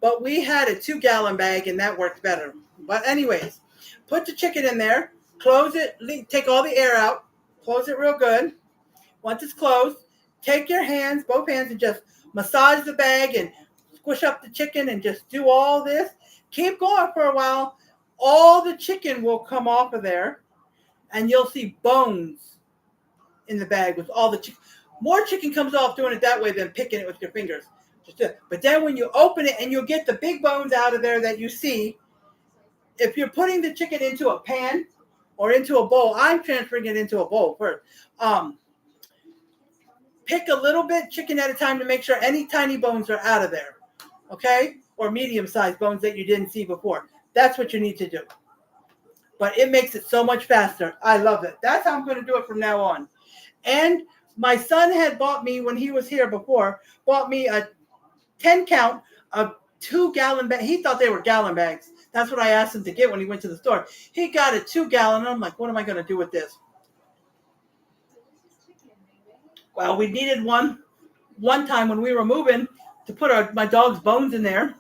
But we had a 2-gallon bag, and that worked better. But anyways, put the chicken in there. Close it, take all the air out, close it real good. Once it's closed, take your hands, both hands, and just massage the bag and squish up the chicken and just do all this. Keep going for a while. All the chicken will come off of there, and you'll see bones in the bag with all the chicken. More chicken comes off doing it that way than picking it with your fingers. But then when you open it and you'll get the big bones out of there that you see, if you're putting the chicken into a pan or into a bowl, I'm transferring it into a bowl first. Pick a little bit chicken at a time to make sure any tiny bones are out of there, okay? Or medium-sized bones that you didn't see before. That's what you need to do. But it makes it so much faster. I love it. That's how I'm going to do it from now on. And my son had bought me, when he was here before, bought me a 10-count of 2-gallon bag. He thought they were gallon bags. That's what I asked him to get when he went to the store. He got a 2-gallon. I'm like, what am I going to do with this? Well, we needed one time when we were moving to put my dog's bones in there.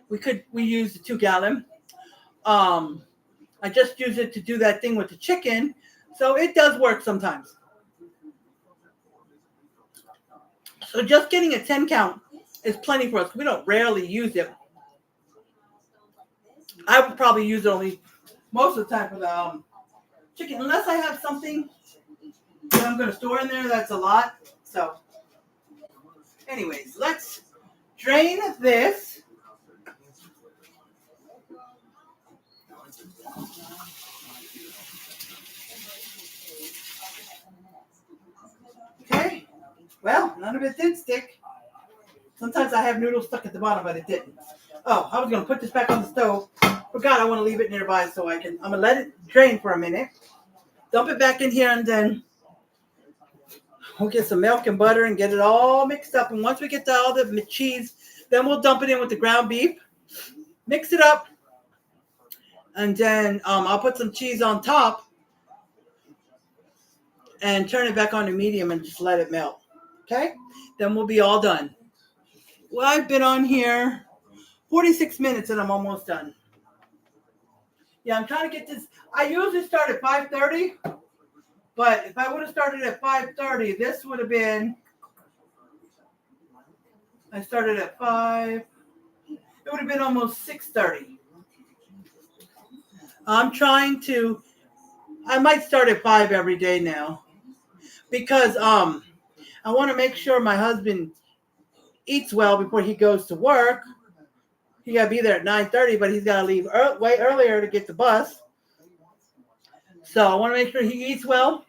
We used a 2-gallon. I just use it to do that thing with the chicken. So it does work sometimes. So just getting a 10-count is plenty for us. We don't rarely use it. I would probably use it only most of the time for the chicken, unless I have something that I'm going to store in there that's a lot. So anyways, let's drain this. Okay. Well, none of it did stick. Sometimes I have noodles stuck at the bottom, but it didn't. Oh, I was going to put this back on the stove. Forgot I want to leave it nearby so I'm going to let it drain for a minute. Dump it back in here, and then we'll get some milk and butter and get it all mixed up. And once we get all the cheese, then we'll dump it in with the ground beef. Mix it up. And then I'll put some cheese on top and turn it back on to medium and just let it melt. Okay? Then we'll be all done. Well, I've been on here 46 minutes and I'm almost done. Yeah, I'm trying to get this. I usually start at 5:30, but if I would have started at 5:30, this would have been, I started at 5, it would have been almost 6:30. I'm trying to, I might start at 5 every day now because I want to make sure my husband eats well before he goes to work. He got to be there at 9:30, but he's got to leave way earlier to get the bus. So I want to make sure he eats well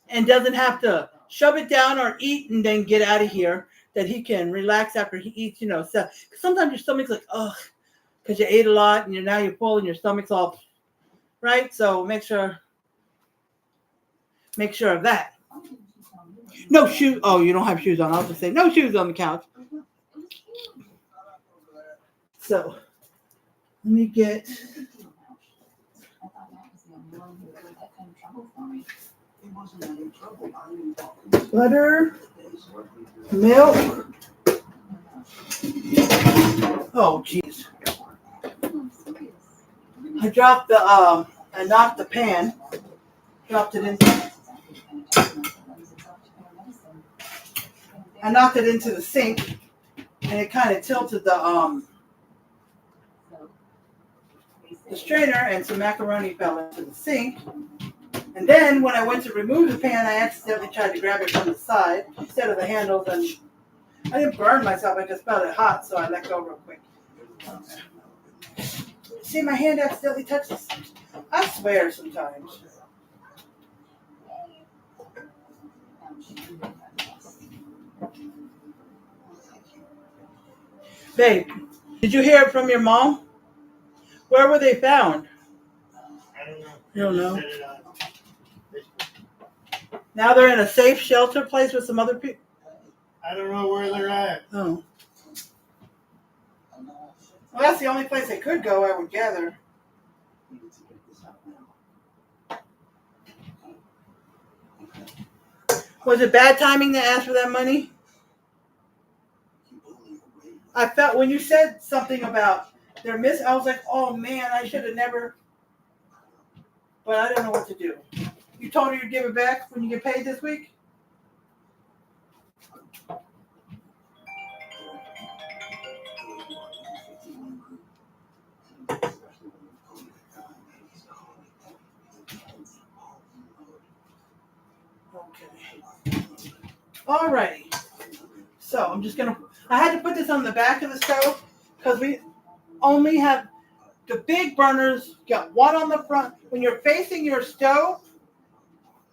and doesn't have to shove it down or eat and then get out of here, that he can relax after he eats, So sometimes your stomach's like, ugh, because you ate a lot and now you're full and your stomach's all right. So make sure of that. No shoes. Oh, you don't have shoes on. I'll just say no shoes on the couch. So let me get butter, milk. Oh, geez. I dropped I knocked the pan. Dropped it in. I knocked it into the sink, and it kind of tilted the strainer, and some macaroni fell into the sink. And then when I went to remove the pan, I accidentally tried to grab it from the side instead of the handles, and I didn't burn myself. I just felt it hot, so I let go real quick. See, my hand accidentally touched this. I swear sometimes. Babe, did you hear it from your mom? Where were they found? I don't know. You don't know? Now they're in a safe shelter place with some other people? I don't know where they're at. Oh. Well, that's the only place they could go, I would gather. Was it bad timing to ask for that money? I felt when you said something about their I was like, oh man, I should have never. but I don't know what to do. You told her you'd give it back when you get paid this week? Okay. Alrighty. So I'm just gonna, I had to put this on the back of the stove because we only have the big burners, got one on the front. When you're facing your stove,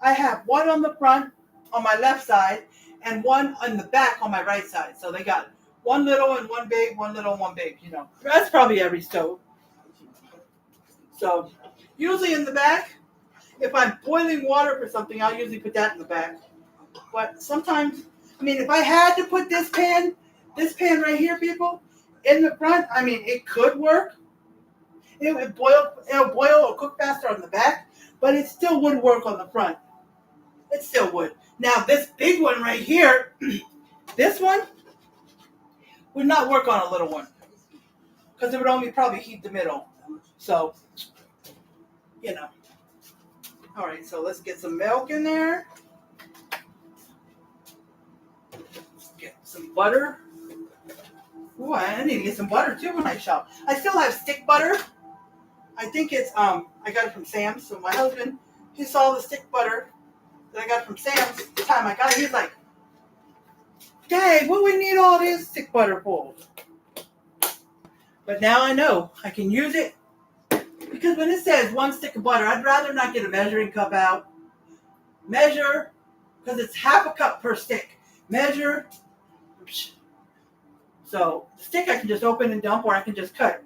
I have one on the front on my left side and one on the back on my right side. So they got one little and one big, one little and one big, you know. That's probably every stove. So usually in the back, if I'm boiling water for something, I'll usually put that in the back. But sometimes, I mean, if I had to put this pan right here, people, in the front, I mean, it could work. It'll boil or cook faster on the back, but it still would work on the front. It still would. Now, this big one right here, this one would not work on a little one because it would only probably heat the middle. So, you know. All right, so let's get some milk in there. Get some butter. Ooh, I need to get some butter too when I shop. I still have stick butter. I think it's I got it from Sam's. So my husband, he saw the stick butter that I got from Sam's the time I got it. He's like, "Dang, what do we need all this stick butter for?" But now I know I can use it because when it says 1 stick of butter, I'd rather not get a measuring cup out. Measure, because it's half a cup per stick. Measure. So the stick I can just open and dump, or I can just cut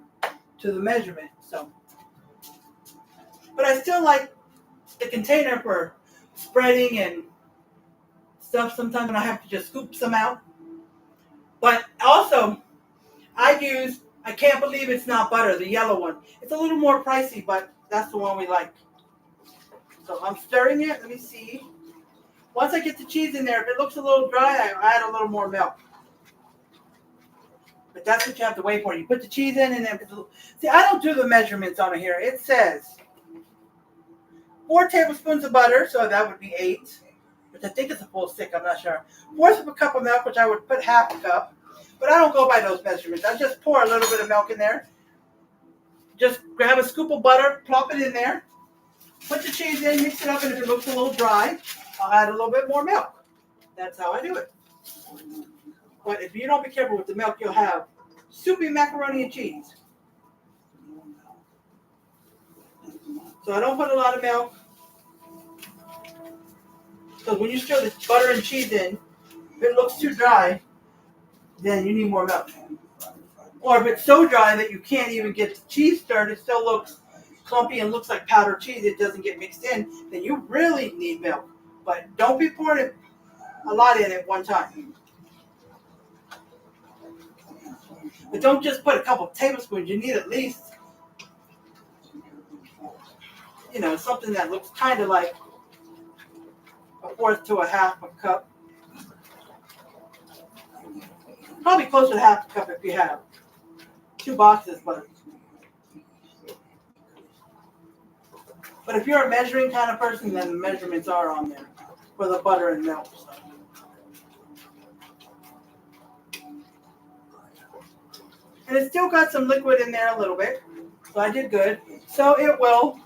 to the measurement. So, but I still like the container for spreading and stuff. Sometimes when I have to just scoop some out. But also, I can't believe it's not butter, the yellow one. It's a little more pricey, but that's the one we like. So I'm stirring it. Let me see. Once I get the cheese in there, if it looks a little dry, I add a little more milk. But that's what you have to wait for. You put the cheese in and then see, I don't do the measurements on here. It says 4 tablespoons of butter, so that would be 8. Which I think it's a full stick, I'm not sure. 1/4 of a cup of milk, which I would put half a cup. But I don't go by those measurements. I just pour a little bit of milk in there. Just grab a scoop of butter, plop it in there. Put the cheese in, mix it up, and if it looks a little dry, I'll add a little bit more milk. That's how I do it. But if you don't be careful with the milk, you'll have soupy macaroni and cheese. So I don't put a lot of milk. Because when you stir the butter and cheese in, if it looks too dry, then you need more milk. Or if it's so dry that you can't even get the cheese stirred, it still looks clumpy and looks like powdered cheese, it doesn't get mixed in, then you really need milk. But don't be pouring a lot in at one time. But don't just put a couple of tablespoons. You need at least, something that looks kind of like 1/4 to a half a cup. Probably closer to half a cup if you have 2 boxes, but if you're a measuring kind of person, then the measurements are on there for the butter and milk. So. And it's still got some liquid in there a little bit, so I did good. So it will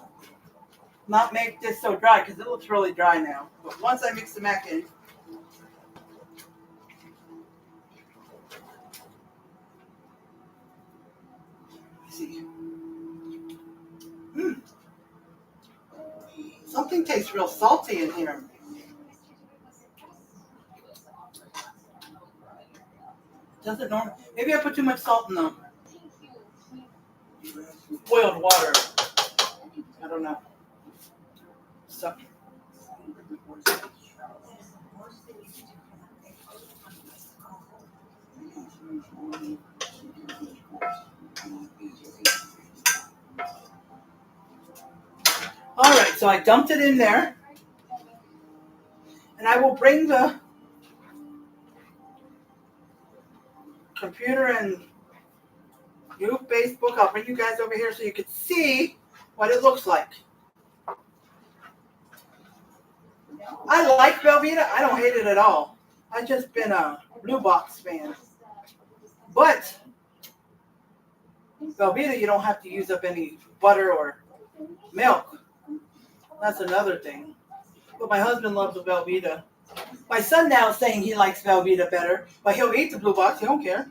not make this so dry because it looks really dry now. But once I mix the mac in, see. Something tastes real salty in here. Doesn't normally. Maybe I put too much salt in the boiled water. I don't know. So. All right, so I dumped it in there, and I will bring the computer and Facebook. I'll bring you guys over here so you can see what it looks like. I like Velveeta. I don't hate it at all. I've just been a Blue Box fan. But Velveeta, you don't have to use up any butter or milk. That's another thing. But my husband loves the Velveeta. My son now is saying he likes Velveeta better, but he'll eat the Blue Box. He don't care.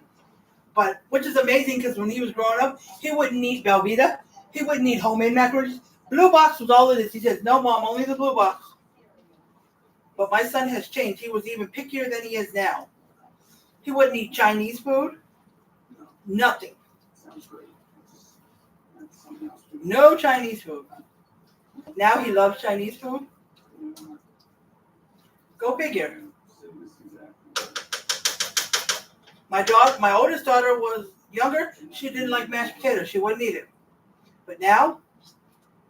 But which is amazing because when he was growing up, he wouldn't eat Velveeta. He wouldn't eat homemade macaroni. Blue Box was all it is. He says, "No, Mom, only the Blue Box." But my son has changed. He was even pickier than he is now. He wouldn't eat Chinese food. Nothing. No Chinese food. Now he loves Chinese food. Go figure. My oldest daughter was younger. She didn't like mashed potatoes. She wouldn't eat it. But now,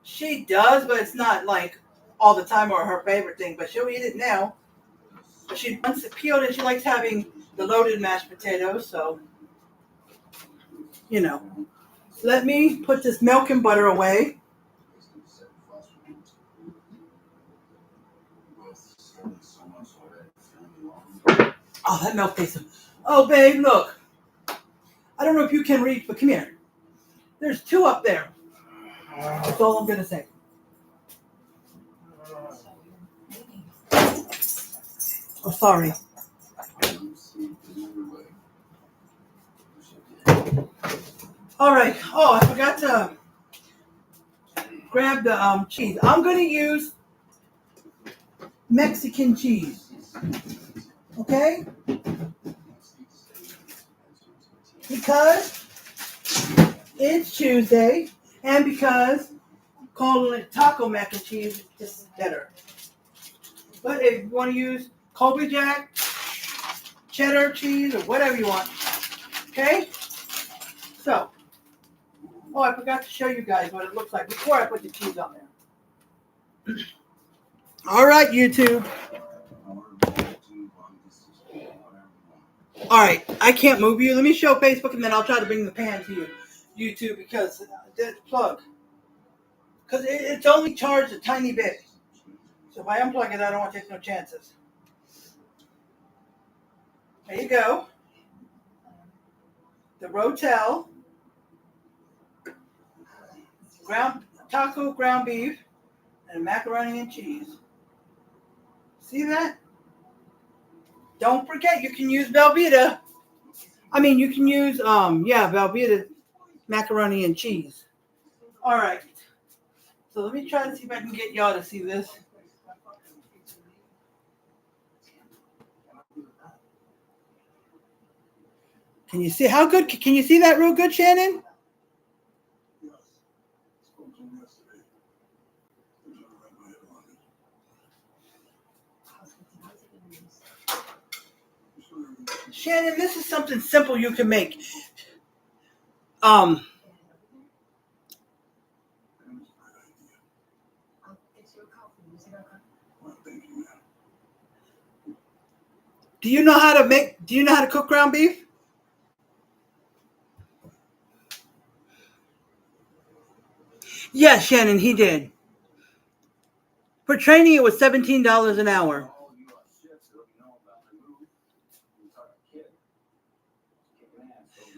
she does, but it's not like all the time or her favorite thing. But she'll eat it now. But she wants it peeled and she likes having the loaded mashed potatoes. So, you know. Let me put this milk and butter away. Oh, that milk tastes. Oh, babe, look. I don't know if you can reach, but come here. There's 2 up there. That's all I'm going to say. Oh, sorry. All right. Oh, I forgot to grab the cheese. I'm going to use Mexican cheese. Okay? Because it's Tuesday and because calling it taco mac and cheese is better. But if you want to use Colby Jack, cheddar cheese, or whatever you want. Okay? So, oh, I forgot to show you guys what it looks like before I put the cheese on there. All right, YouTube. All right, I can't move you. Let me show Facebook, and then I'll try to bring the pan to you, YouTube, because this plug. Because it's only charged a tiny bit. So if I unplug it, I don't want to take no chances. There you go. The Rotel taco ground beef and macaroni and cheese. See that? Don't forget, you can use Velveeta. I mean, you can use Velveeta macaroni and cheese. All right. So let me try to see if I can get y'all to see this. Can you see how good? Can you see that real good, Shannon? Shannon, this is something simple you can make. Do you know how to cook ground beef? Yes, Shannon, he did. For training, it was $17 an hour.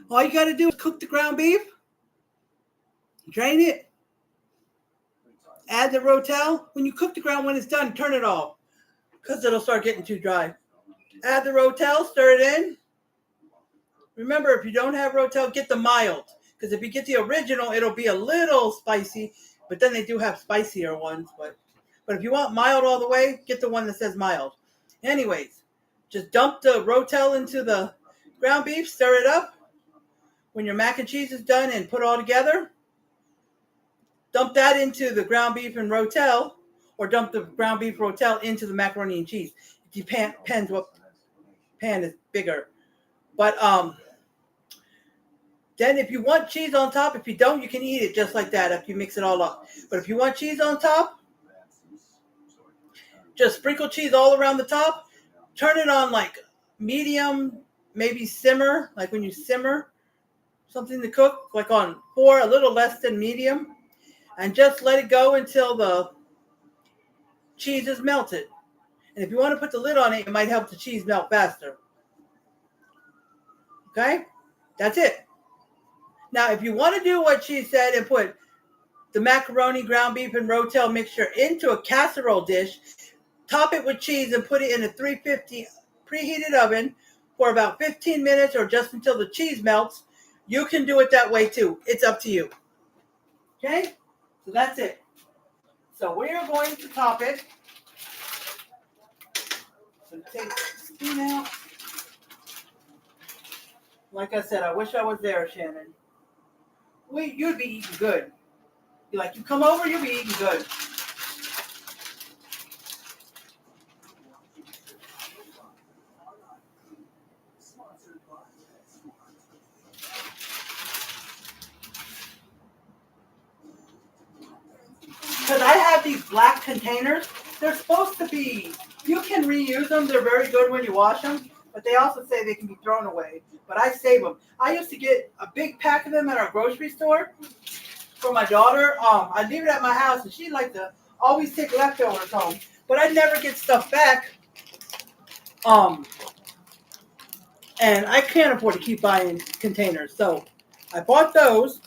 All you got to do is cook the ground beef, drain it, add the Rotel. When you cook the ground, when it's done, turn it off because it'll start getting too dry. Add the Rotel, stir it in. Remember, if you don't have Rotel, get the mild because if you get the original, it'll be a little spicy, but then they do have spicier ones. But if you want mild all the way, get the one that says mild. Anyways, just dump the Rotel into the ground beef, stir it up. When your mac and cheese is done and put all together, dump that into the ground beef and Rotel, or dump the ground beef Rotel into the macaroni and cheese. It depends what pan is bigger. But then if you want cheese on top, if you don't, you can eat it just like that if you mix it all up. But if you want cheese on top, just sprinkle cheese all around the top. Turn it on like medium, maybe simmer, like when you simmer something to cook, like on 4, a little less than medium, and just let it go until the cheese is melted. And if you want to put the lid on it, it might help the cheese melt faster. Okay? That's it. Now, if you want to do what she said and put the macaroni, ground beef, and rotel mixture into a casserole dish, top it with cheese and put it in a 350 preheated oven for about 15 minutes or just until the cheese melts, you can do it that way too. It's up to you. Okay? So that's it. So we are going to top it. So take the spoon out. Like I said, I wish I was there, Shannon. You'd be eating good. You come over, you'll be eating good. Because I have these black containers. They're supposed to be, you can reuse them. They're very good when you wash them. But they also say they can be thrown away. But I save them. I used to get a big pack of them at our grocery store for my daughter. I'd leave it at my house, and she'd like to always take leftovers home. But I'd never get stuff back. And I can't afford to keep buying containers. So I bought those.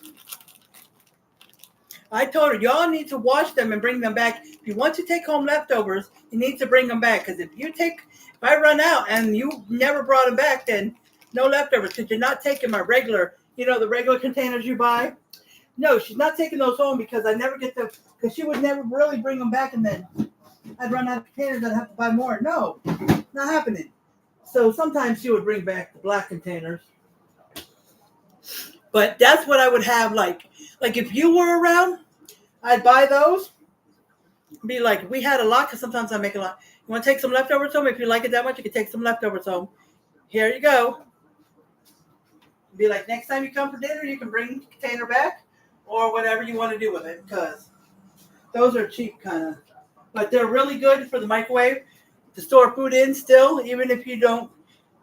I told her, y'all need to wash them and bring them back. If you want to take home leftovers, you need to bring them back. Because if I run out and you never brought them back, then no leftovers. Because you're not taking my regular, the regular containers you buy. No, she's not taking those home because I never get them. Because she would never really bring them back, and then I'd run out of containers. I'd have to buy more. No, not happening. So sometimes she would bring back the black containers. But that's what I would have like if you were around, I'd buy those. Be like, we had a lot because sometimes I make a lot. You want to take some leftovers home? If you like it that much, you can take some leftovers home. Here you go. Be like, next time you come for dinner, you can bring the container back or whatever you want to do with it, because those are cheap kind of. But they're really good for the microwave to store food in still, even if you don't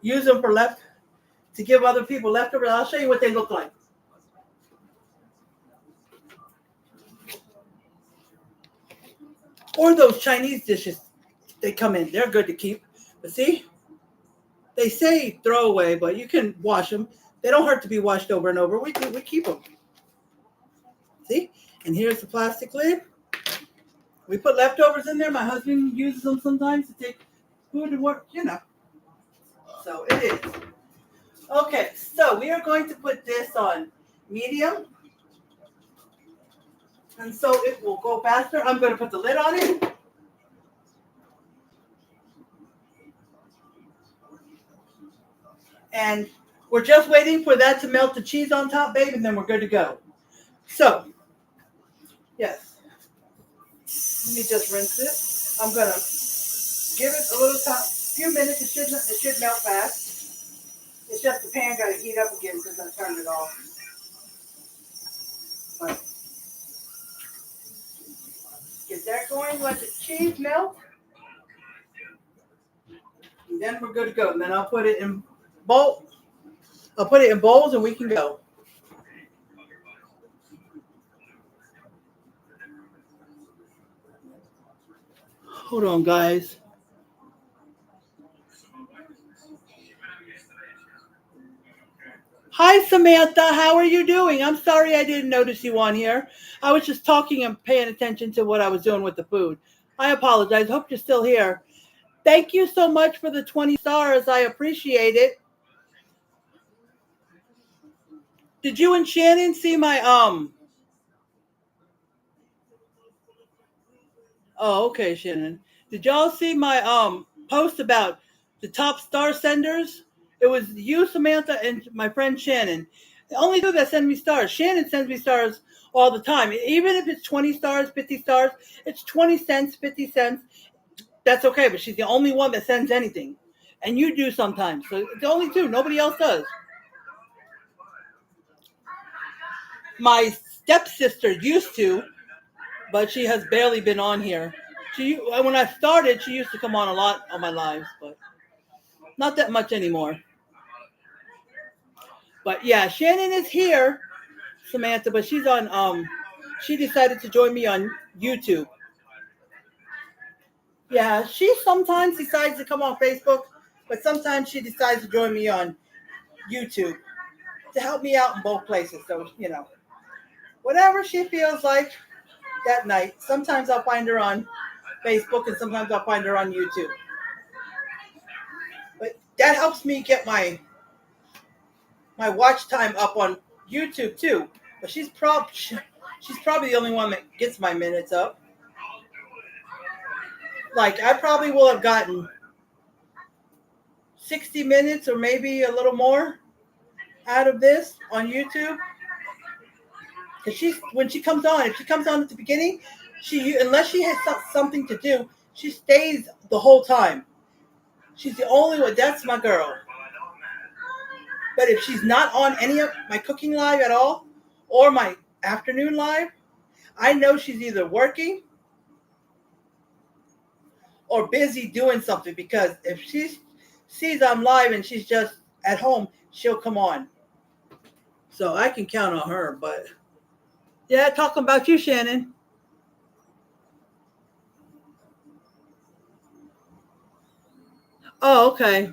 use them to give other people leftovers. I'll show you what they look like. Or those Chinese dishes they come in. They're good to keep. But see, they say throw away, but you can wash them. They don't hurt to be washed over and over. We keep them. See? And here's the plastic lid. We put leftovers in there. My husband uses them sometimes to take food to work, So it is. Okay, so we are going to put this on medium. And so it will go faster. I'm going to put the lid on it. And we're just waiting for that to melt the cheese on top, babe, and then we're good to go. So, yes. Let me just rinse it. I'm going to give it a little time, few minutes. It should melt fast. It's just the pan got to heat up again since I turned it off. But get that going, let the cheese melt. And then we're good to go. And then I'll put it in bowl. I'll put it in bowls and we can go. Hold on, guys. Hi, Samantha. How are you doing? I'm sorry I didn't notice you on here. I was just talking and paying attention to what I was doing with the food. I apologize. Hope you're still here. Thank you so much for the 20 stars. I appreciate it. Did you and Shannon see my Oh, okay, Shannon. Did y'all see my post about the top star senders? It was you, Samantha, and my friend Shannon. The only two that send me stars. Shannon sends me stars all the time. Even if it's 20 stars, 50 stars, it's 20 cents, 50 cents. That's okay, but she's the only one that sends anything. And you do sometimes. So it's the only two. Nobody else does. My stepsister used to, but she has barely been on here. When I started, she used to come on a lot on my lives, but not that much anymore. But yeah, Shannon is here, Samantha, but she's on, she decided to join me on YouTube. Yeah, she sometimes decides to come on Facebook, but sometimes she decides to join me on YouTube to help me out in both places. So, whatever she feels like that night. Sometimes I'll find her on Facebook and sometimes I'll find her on YouTube. But that helps me get my watch time up on YouTube too. But she's probably the only one that gets my minutes up. Like I probably will have gotten 60 minutes or maybe a little more out of this on YouTube. Because when she comes on, if she comes on at the beginning, unless she has something to do, she stays the whole time. She's the only one. That's my girl. But if she's not on any of my cooking live at all or my afternoon live, I know she's either working or busy doing something, because if she sees I'm live and she's just at home, she'll come on. So I can count on her. But yeah, talking about you, Shannon. Oh, okay.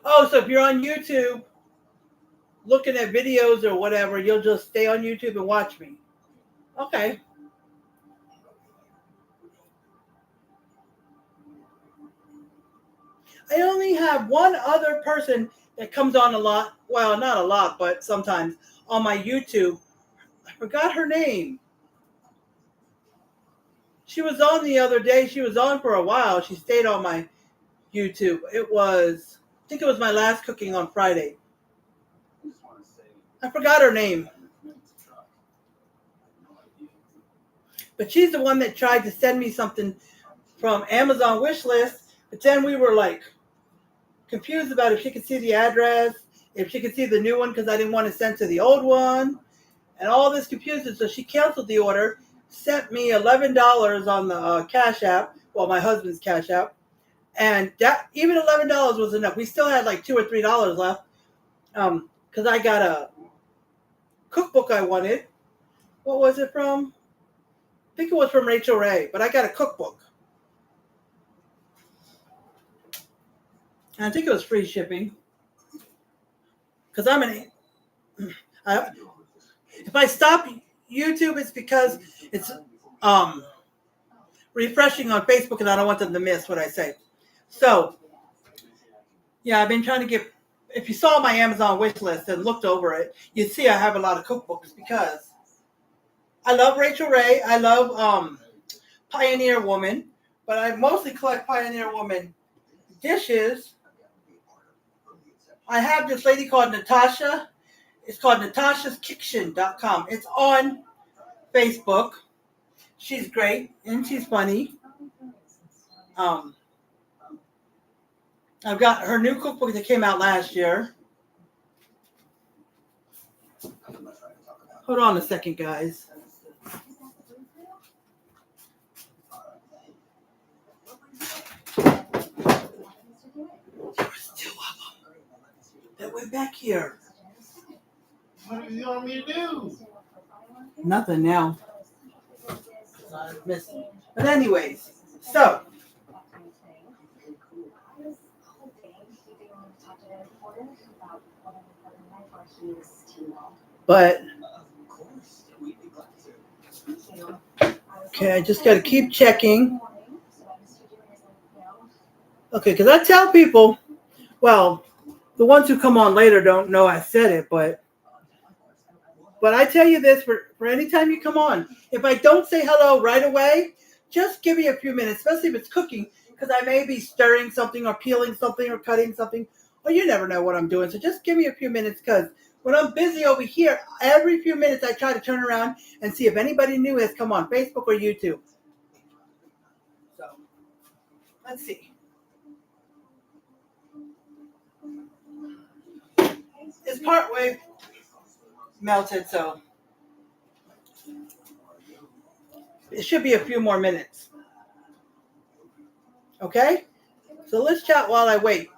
Oh, so if you're on YouTube looking at videos or whatever, you'll just stay on YouTube and watch me. Okay. I only have one other person that comes on a lot. Well, not a lot, but sometimes on my YouTube. I forgot her name. She was on the other day. She was on for a while. She stayed on my YouTube. I think it was my last cooking on Friday. I forgot her name. But she's the one that tried to send me something from Amazon wish list. But then we were like confused about if she could see the address, if she could see the new one, because I didn't want to send to the old one, and all this confusion. So she canceled the order, sent me $11 on the Cash App, well, my husband's Cash App, and that even $11 was enough. We still had like $2 or $3 left, because I got a cookbook I wanted. What was it from? I think it was from Rachel Ray, but I got a cookbook. And I think it was free shipping. Because if I stop YouTube, it's because it's refreshing on Facebook and I don't want them to miss what I say. So, yeah, I've been trying to get, if you saw my Amazon wish list and looked over it, you'd see I have a lot of cookbooks because I love Rachel Ray. I love Pioneer Woman, but I mostly collect Pioneer Woman dishes. I have this lady called Natasha. It's called Natasha'sKitchen.com. It's on Facebook. She's great and she's funny. I've got her new cookbook that came out last year. Hold on a second, guys. There was 2 of them that went back here. What do you want me to do? Nothing now. I'm missing. But anyways, so. But okay, I just got to keep checking. Okay, because I tell people, well, the ones who come on later don't know I said it, but I tell you this for any time you come on. If I don't say hello right away, just give me a few minutes, especially if it's cooking, because I may be stirring something or peeling something or cutting something, or you never know what I'm doing. So just give me a few minutes, because when I'm busy over here, every few minutes I try to turn around and see if anybody new has come on Facebook or YouTube. So let's see. It's partway melted, so it should be a few more minutes. Okay? So let's chat while I wait.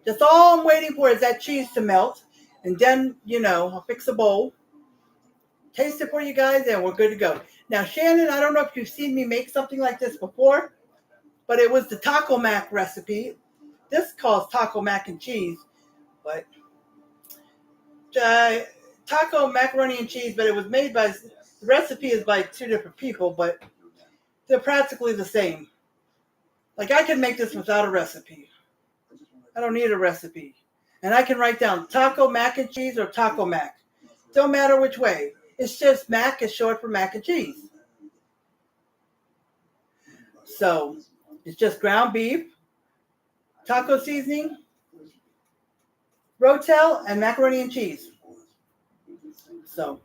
That's all I'm waiting for is that cheese to melt. And then, I'll fix a bowl, taste it for you guys, and we're good to go. Now, Shannon, I don't know if you've seen me make something like this before, but it was the taco mac recipe. This calls taco mac and cheese, but taco macaroni and cheese, but it was made by, the recipe is by two different people, but they're practically the same. Like I can make this without a recipe. I don't need a recipe. And I can write down taco mac and cheese or taco mac. Don't matter which way. It's just mac is short for mac and cheese. So it's just ground beef, taco seasoning, Rotel, and macaroni and cheese. So,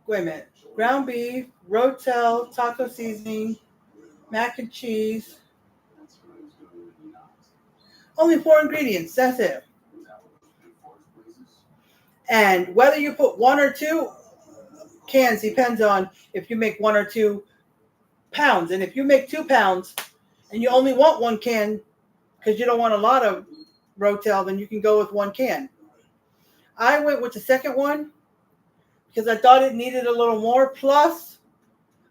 wait a minute. Ground beef, Rotel, taco seasoning, mac and cheese. Only 4 ingredients. That's it. And whether you put 1 or 2 cans depends on if you make 1 or 2 pounds. And if you make 2 pounds and you only want 1 can because you don't want a lot of Rotel, then you can go with 1 can. I went with the second one because I thought it needed a little more. Plus,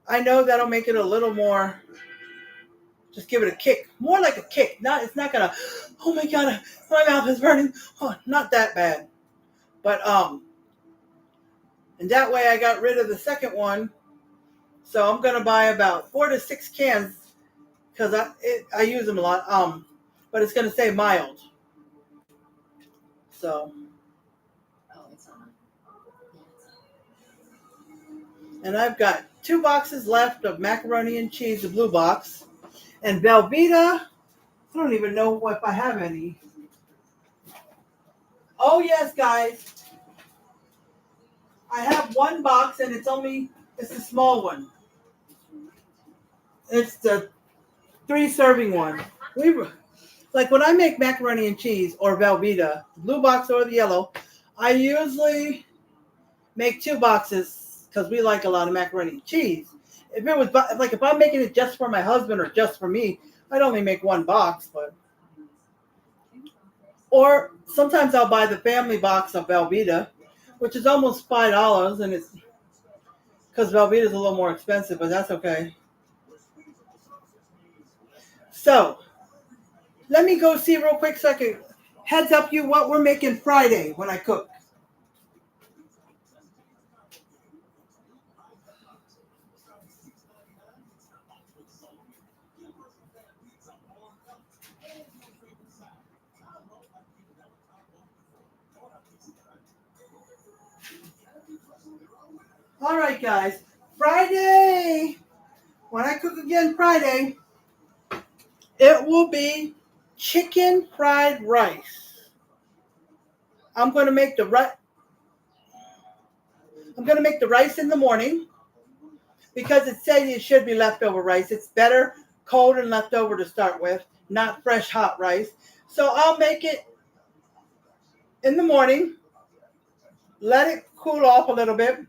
I know that'll make it a little more, just give it a kick. More like a kick. It's not going to, oh my God, my mouth is burning. Oh, not that bad. But, and that way I got rid of the second one. So I'm going to buy about 4 to 6 cans because I use them a lot. But it's going to say mild. So. And I've got 2 boxes left of macaroni and cheese, the blue box. And Velveeta, I don't even know if I have any. Oh, yes, guys. I have 1 box, and it's a small one. It's the 3-serving one. Like when I make macaroni and cheese or Velveeta, the blue box or the yellow, I usually make 2 boxes because we like a lot of macaroni and cheese. If I'm making it just for my husband or just for me, I'd only make 1 box. Or sometimes I'll buy the family box of Velveeta, which is almost $5, and it's because Velveeta is a little more expensive, but that's okay. So let me go see real quick so I can heads up you what we're making Friday when I cook. All right, guys. Friday, when I cook again Friday, it will be chicken fried rice. I'm going to make the rice in the morning because it said it should be leftover rice. It's better cold and leftover to start with, not fresh hot rice. So I'll make it in the morning, let it cool off a little bit.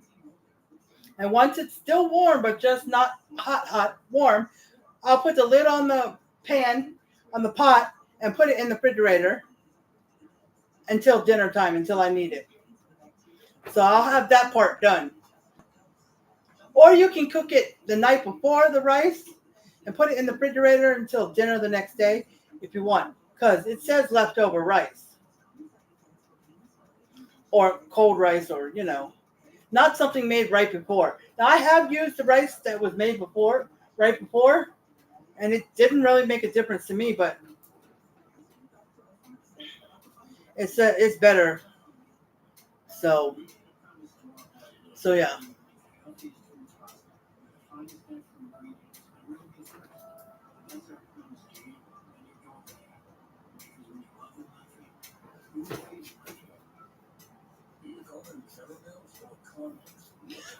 And once it's still warm, but just not hot, warm, I'll put the lid on the pan, on the pot, and put it in the refrigerator until dinner time, until I need it. So I'll have that part done. Or you can cook it the night before the rice and put it in the refrigerator until dinner the next day if you want, because it says leftover rice. Or cold rice, or, not something made right before. Now, I have used the rice that was made right before, and it didn't really make a difference to me, but it's better. So yeah.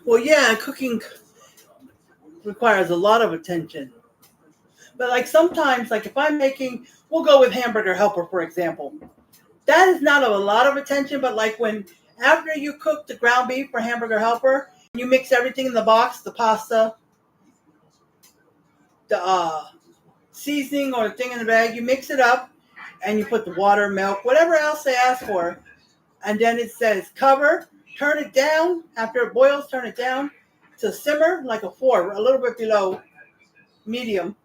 Well, yeah, cooking requires a lot of attention. But like sometimes, like if I'm making, we'll go with Hamburger Helper, for example. That is not a lot of attention, but like after you cook the ground beef for Hamburger Helper, you mix everything in the box, the pasta, the seasoning or the thing in the bag, you mix it up and you put the water, milk, whatever else they ask for. And then it says cover turn it down. After it boils, turn it down to simmer like a 4, a little bit below medium,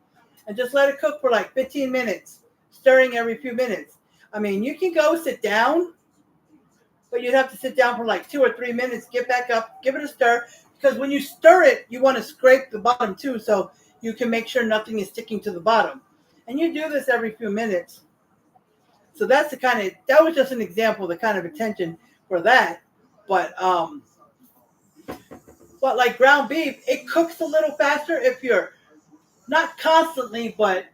and just let it cook for like 15 minutes, stirring every few minutes. I mean, you can go sit down, but you'd have to sit down for like 2 or 3 minutes, get back up, give it a stir, because when you stir it, you want to scrape the bottom too, so you can make sure nothing is sticking to the bottom. And you do this every few minutes. So that's the kind of, that was just an example of the kind of attention for that. But like ground beef, it cooks a little faster if you're not constantly, but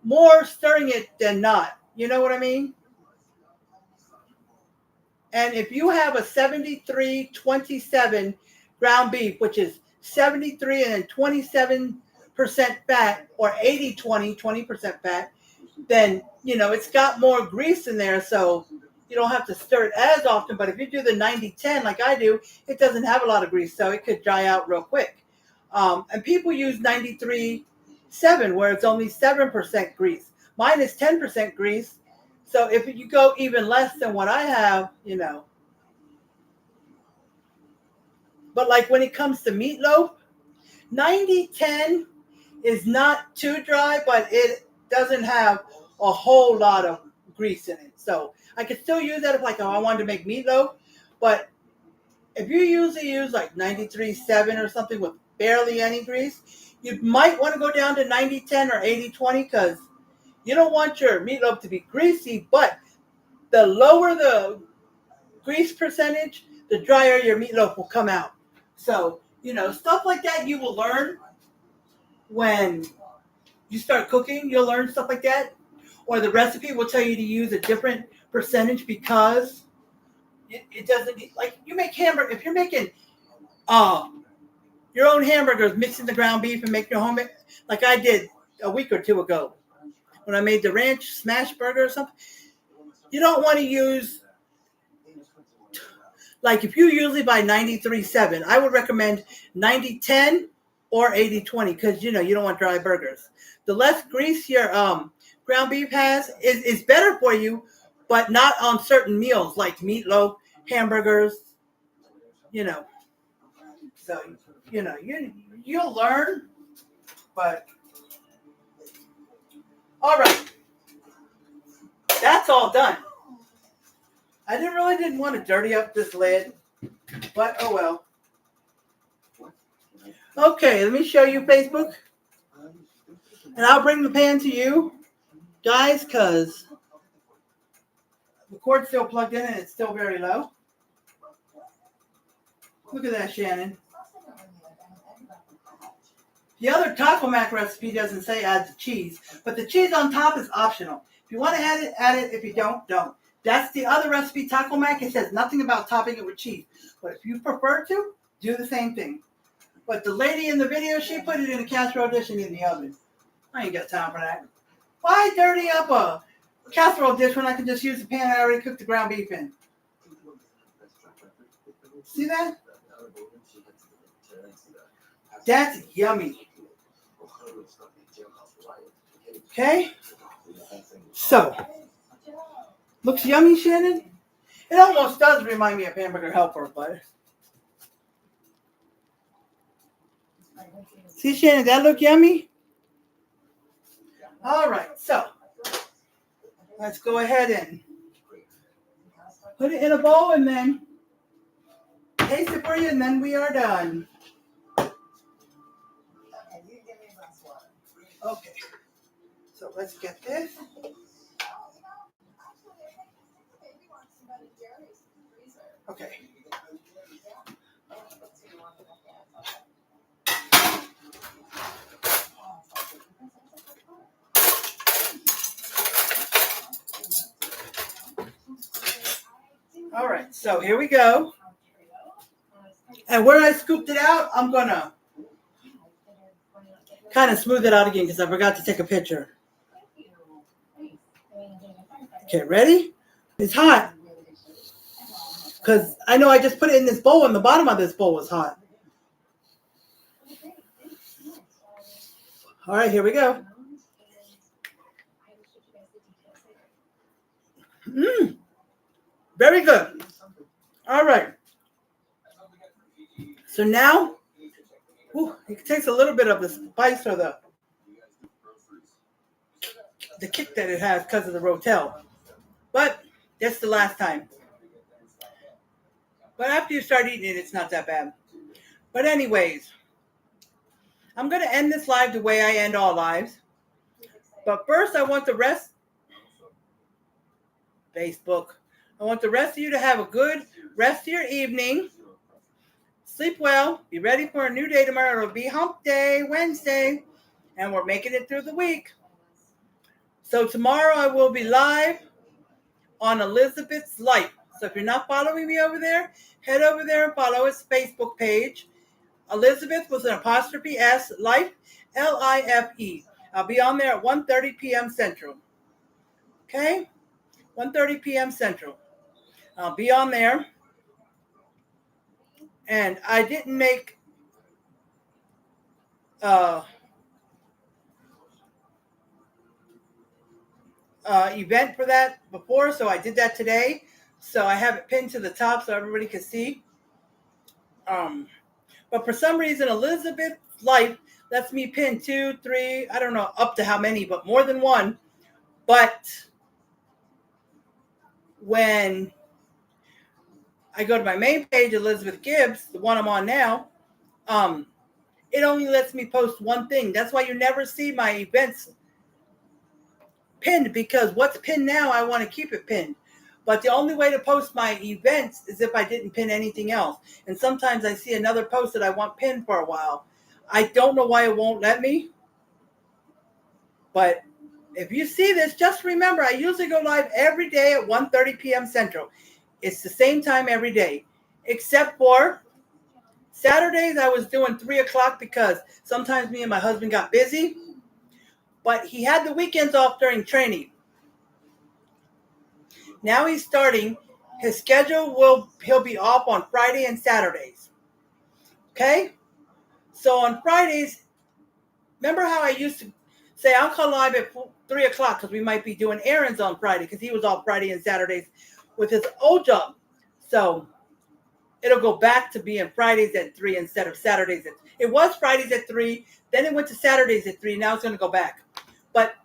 more stirring it than not. You know what I mean? And if you have a 73-27 ground beef, which is 73 and then 27% fat, or 80-20, 20% fat, then, you know, it's got more grease in there, so you don't have to stir it as often. But if you do the 90-10 like I do, it doesn't have a lot of grease, so it could dry out real quick. And people use 93-7, where it's only 7% grease. Mine is 10% grease. So if you go even less than what I have, you know. But like when it comes to meatloaf, 90-10 is not too dry, but it doesn't have a whole lot of grease in it. So I could still use that if like, oh, I wanted to make meatloaf. But if you usually use like 93-7 or something with barely any grease, you might want to go down to 90-10 or 80-20, because you don't want your meatloaf to be greasy, but the lower the grease percentage, the drier your meatloaf will come out. So, you know, stuff like that you will learn when you start cooking. You'll learn stuff like that. Or the recipe will tell you to use a different percentage, because it doesn't, like you make hamburger, if you're making your own hamburgers, mixing the ground beef and make your home, like I did a week or two ago when I made the ranch smash burger or something. You don't want to use, like if you usually buy 93-7, I would recommend 90-10 or 80-20, because, you know, you don't want dry burgers. The less grease your ground beef has is better for you, but not on certain meals like meatloaf, hamburgers, you know. So, you know, you'll learn, but all right. That's all done. I didn't want to dirty up this lid, but oh well. Okay, let me show you Facebook. And I'll bring the pan to you guys, because the cord's still plugged in and it's still very low. Look at that, Shannon. The other taco mac recipe doesn't say add the cheese, but the cheese on top is optional. If you want to add it, add it. If you don't, don't. That's the other recipe, taco mac. It says nothing about topping it with cheese. But if you prefer to, do the same thing. But the lady in the video, she put it in a casserole dish and in the oven. I ain't got time for that. Why dirty up a casserole dish when I can just use the pan I already cooked the ground beef in? See that? That's yummy. Okay? So, looks yummy, Shannon? It almost does remind me of Hamburger Helper, but... See, Shannon, that look yummy? All right, so let's go ahead and put it in a bowl and then taste it for you, and then we are done. Okay, so let's get this. Okay. All right, so here we go. And where I scooped it out, I'm going to kind of smooth it out again because I forgot to take a picture. Okay, ready? It's hot. Because I know I just put it in this bowl and the bottom of this bowl was hot. All right, here we go. Very good. All right. So now, it takes a little bit of the spice or the kick that it has because of the Rotel. But that's the last time. But after you start eating it, it's not that bad. But anyways, I'm going to end this live the way I end all lives. But first, I want the rest of you to have a good rest of your evening. Sleep well. Be ready for a new day tomorrow. It'll be hump day, Wednesday. And we're making it through the week. So tomorrow I will be live on Elizabeth's Life. So if you're not following me over there, head over there and follow his Facebook page. Elizabeth with an apostrophe S, Life, L-I-F-E. I'll be on there at 1:30 p.m. Central. Okay? 1:30 p.m. Central. I'll be on there. And I didn't make event for that before, so I did that today. So I have it pinned to the top so everybody can see. But for some reason, Elizabeth's Life lets me pin 2, 3, I don't know up to how many, but more than one. But when I go to my main page, Elizabeth Gibbs, the one I'm on now, it only lets me post one thing. That's why you never see my events pinned, because what's pinned now, I want to keep it pinned. But the only way to post my events is if I didn't pin anything else. And sometimes I see another post that I want pinned for a while. I don't know why it won't let me. But if you see this, just remember, I usually go live every day at 1:30 p.m. Central. It's the same time every day, except for Saturdays. I was doing 3 o'clock because sometimes me and my husband got busy. But he had the weekends off during training. Now he's starting. His schedule he'll be off on Friday and Saturdays. Okay? So on Fridays, remember how I used to say I'll call live at 3 o'clock because we might be doing errands on Friday because he was off Friday and Saturdays with his old job. So it'll go back to being Fridays at 3 instead of Saturdays. It was Fridays at 3. Then it went to Saturdays at 3. Now it's going to go back. But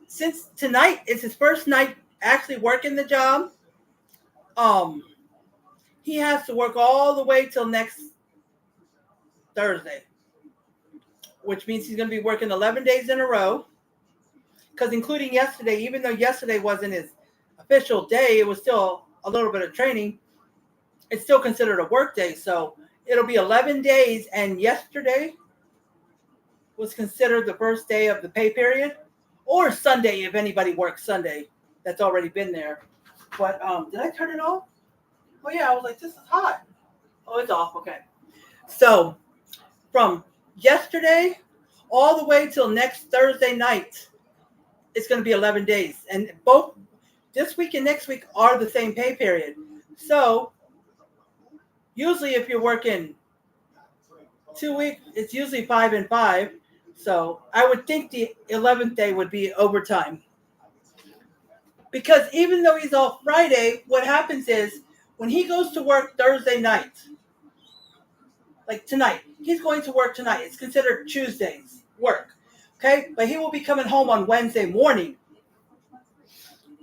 since tonight is his first night actually working the job, he has to work all the way till next Thursday, which means he's going to be working 11 days in a row. Because including yesterday, even though yesterday wasn't his official day, it was still a little bit of training. It's still considered a work day. So it'll be 11 days. And yesterday was considered the first day of the pay period, or Sunday if anybody works Sunday that's already been there. But did I turn it off? Oh yeah, I was like, this is hot. Oh, it's off. Okay. So from yesterday all the way till next Thursday night, it's going to be 11 days. And both this week and next week are the same pay period. So usually if you're working 2 weeks, it's usually 5 and 5. So I would think the 11th day would be overtime. Because even though he's off Friday, what happens is when he goes to work Thursday night, like tonight, he's going to work tonight. It's considered Tuesday's work. Okay? But he will be coming home on Wednesday morning.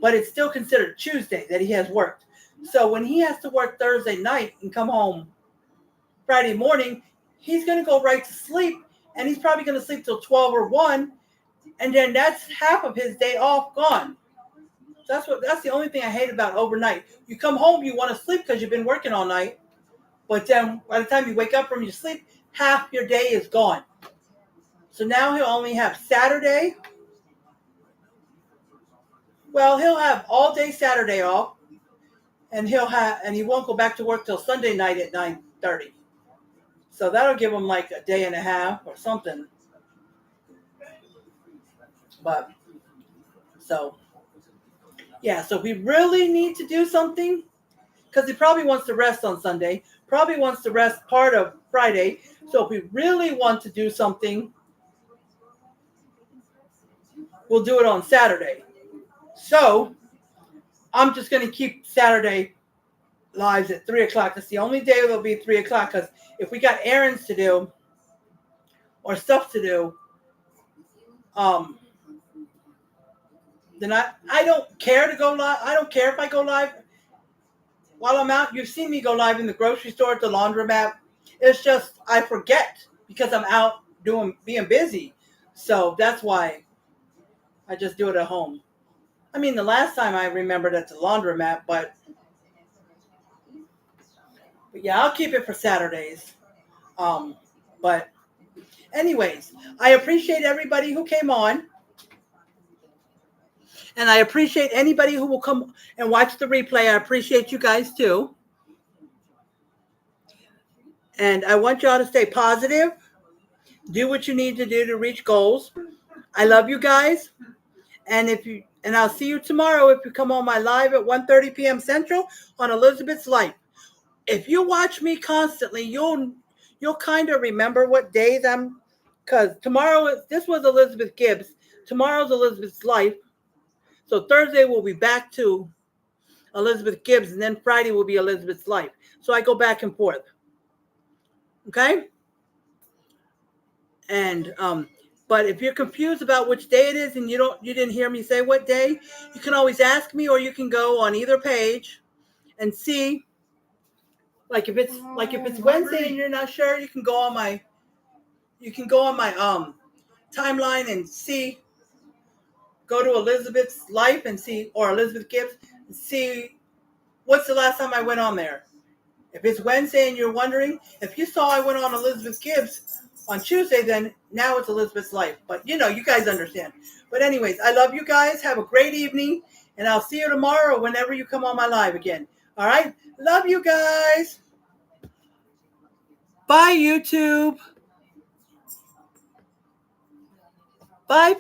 But it's still considered Tuesday that he has worked. So when he has to work Thursday night and come home Friday morning, he's going to go right to sleep. And he's probably going to sleep till 12 or 1. And then that's half of his day off gone. So that's the only thing I hate about overnight. You come home, you want to sleep because you've been working all night. But then by the time you wake up from your sleep, half your day is gone. So now he'll only have Saturday. Well, he'll have all day Saturday off. And he won't go back to work till Sunday night at 9:30. So that'll give him like a day and a half or something. But so if we really need to do something, because he probably wants to rest on Sunday, probably wants to rest part of Friday. So if we really want to do something, we'll do it on Saturday. So I'm just going to keep Saturday lives at 3 o'clock. That's the only day it'll be 3 o'clock, because if we got errands to do or stuff to do, then I don't care to go live. I don't care if I go live while I'm out. You've seen me go live in the grocery store, at the laundromat. It's just I forget because I'm out being busy. So that's why I just do it at home. I mean, the last time I remembered at the laundromat, but yeah, I'll keep it for Saturdays. But anyways, I appreciate everybody who came on. And I appreciate anybody who will come and watch the replay. I appreciate you guys too. And I want y'all to stay positive. Do what you need to do to reach goals. I love you guys. And I'll see you tomorrow if you come on my live at 1:30 p.m. Central on Elizabeth's Life. If you watch me constantly, you'll kind of remember what days because this was Elizabeth Gibbs. Tomorrow's Elizabeth's Life. So Thursday we'll be back to Elizabeth Gibbs, and then Friday will be Elizabeth's Life. So I go back and forth. Okay? And but if you're confused about which day it is and you didn't hear me say what day, you can always ask me, or you can go on either page and see. Like if it's Wednesday and you're not sure, you can go on my timeline and see. Go to Elizabeth's Life and see, or Elizabeth Gibbs, and see what's the last time I went on there. If it's Wednesday and you're wondering, if you saw I went on Elizabeth Gibbs on Tuesday, then now it's Elizabeth's Life. But you guys understand. But anyways, I love you guys. Have a great evening, and I'll see you tomorrow whenever you come on my live again. All right? Love you guys. Bye, YouTube. Bye.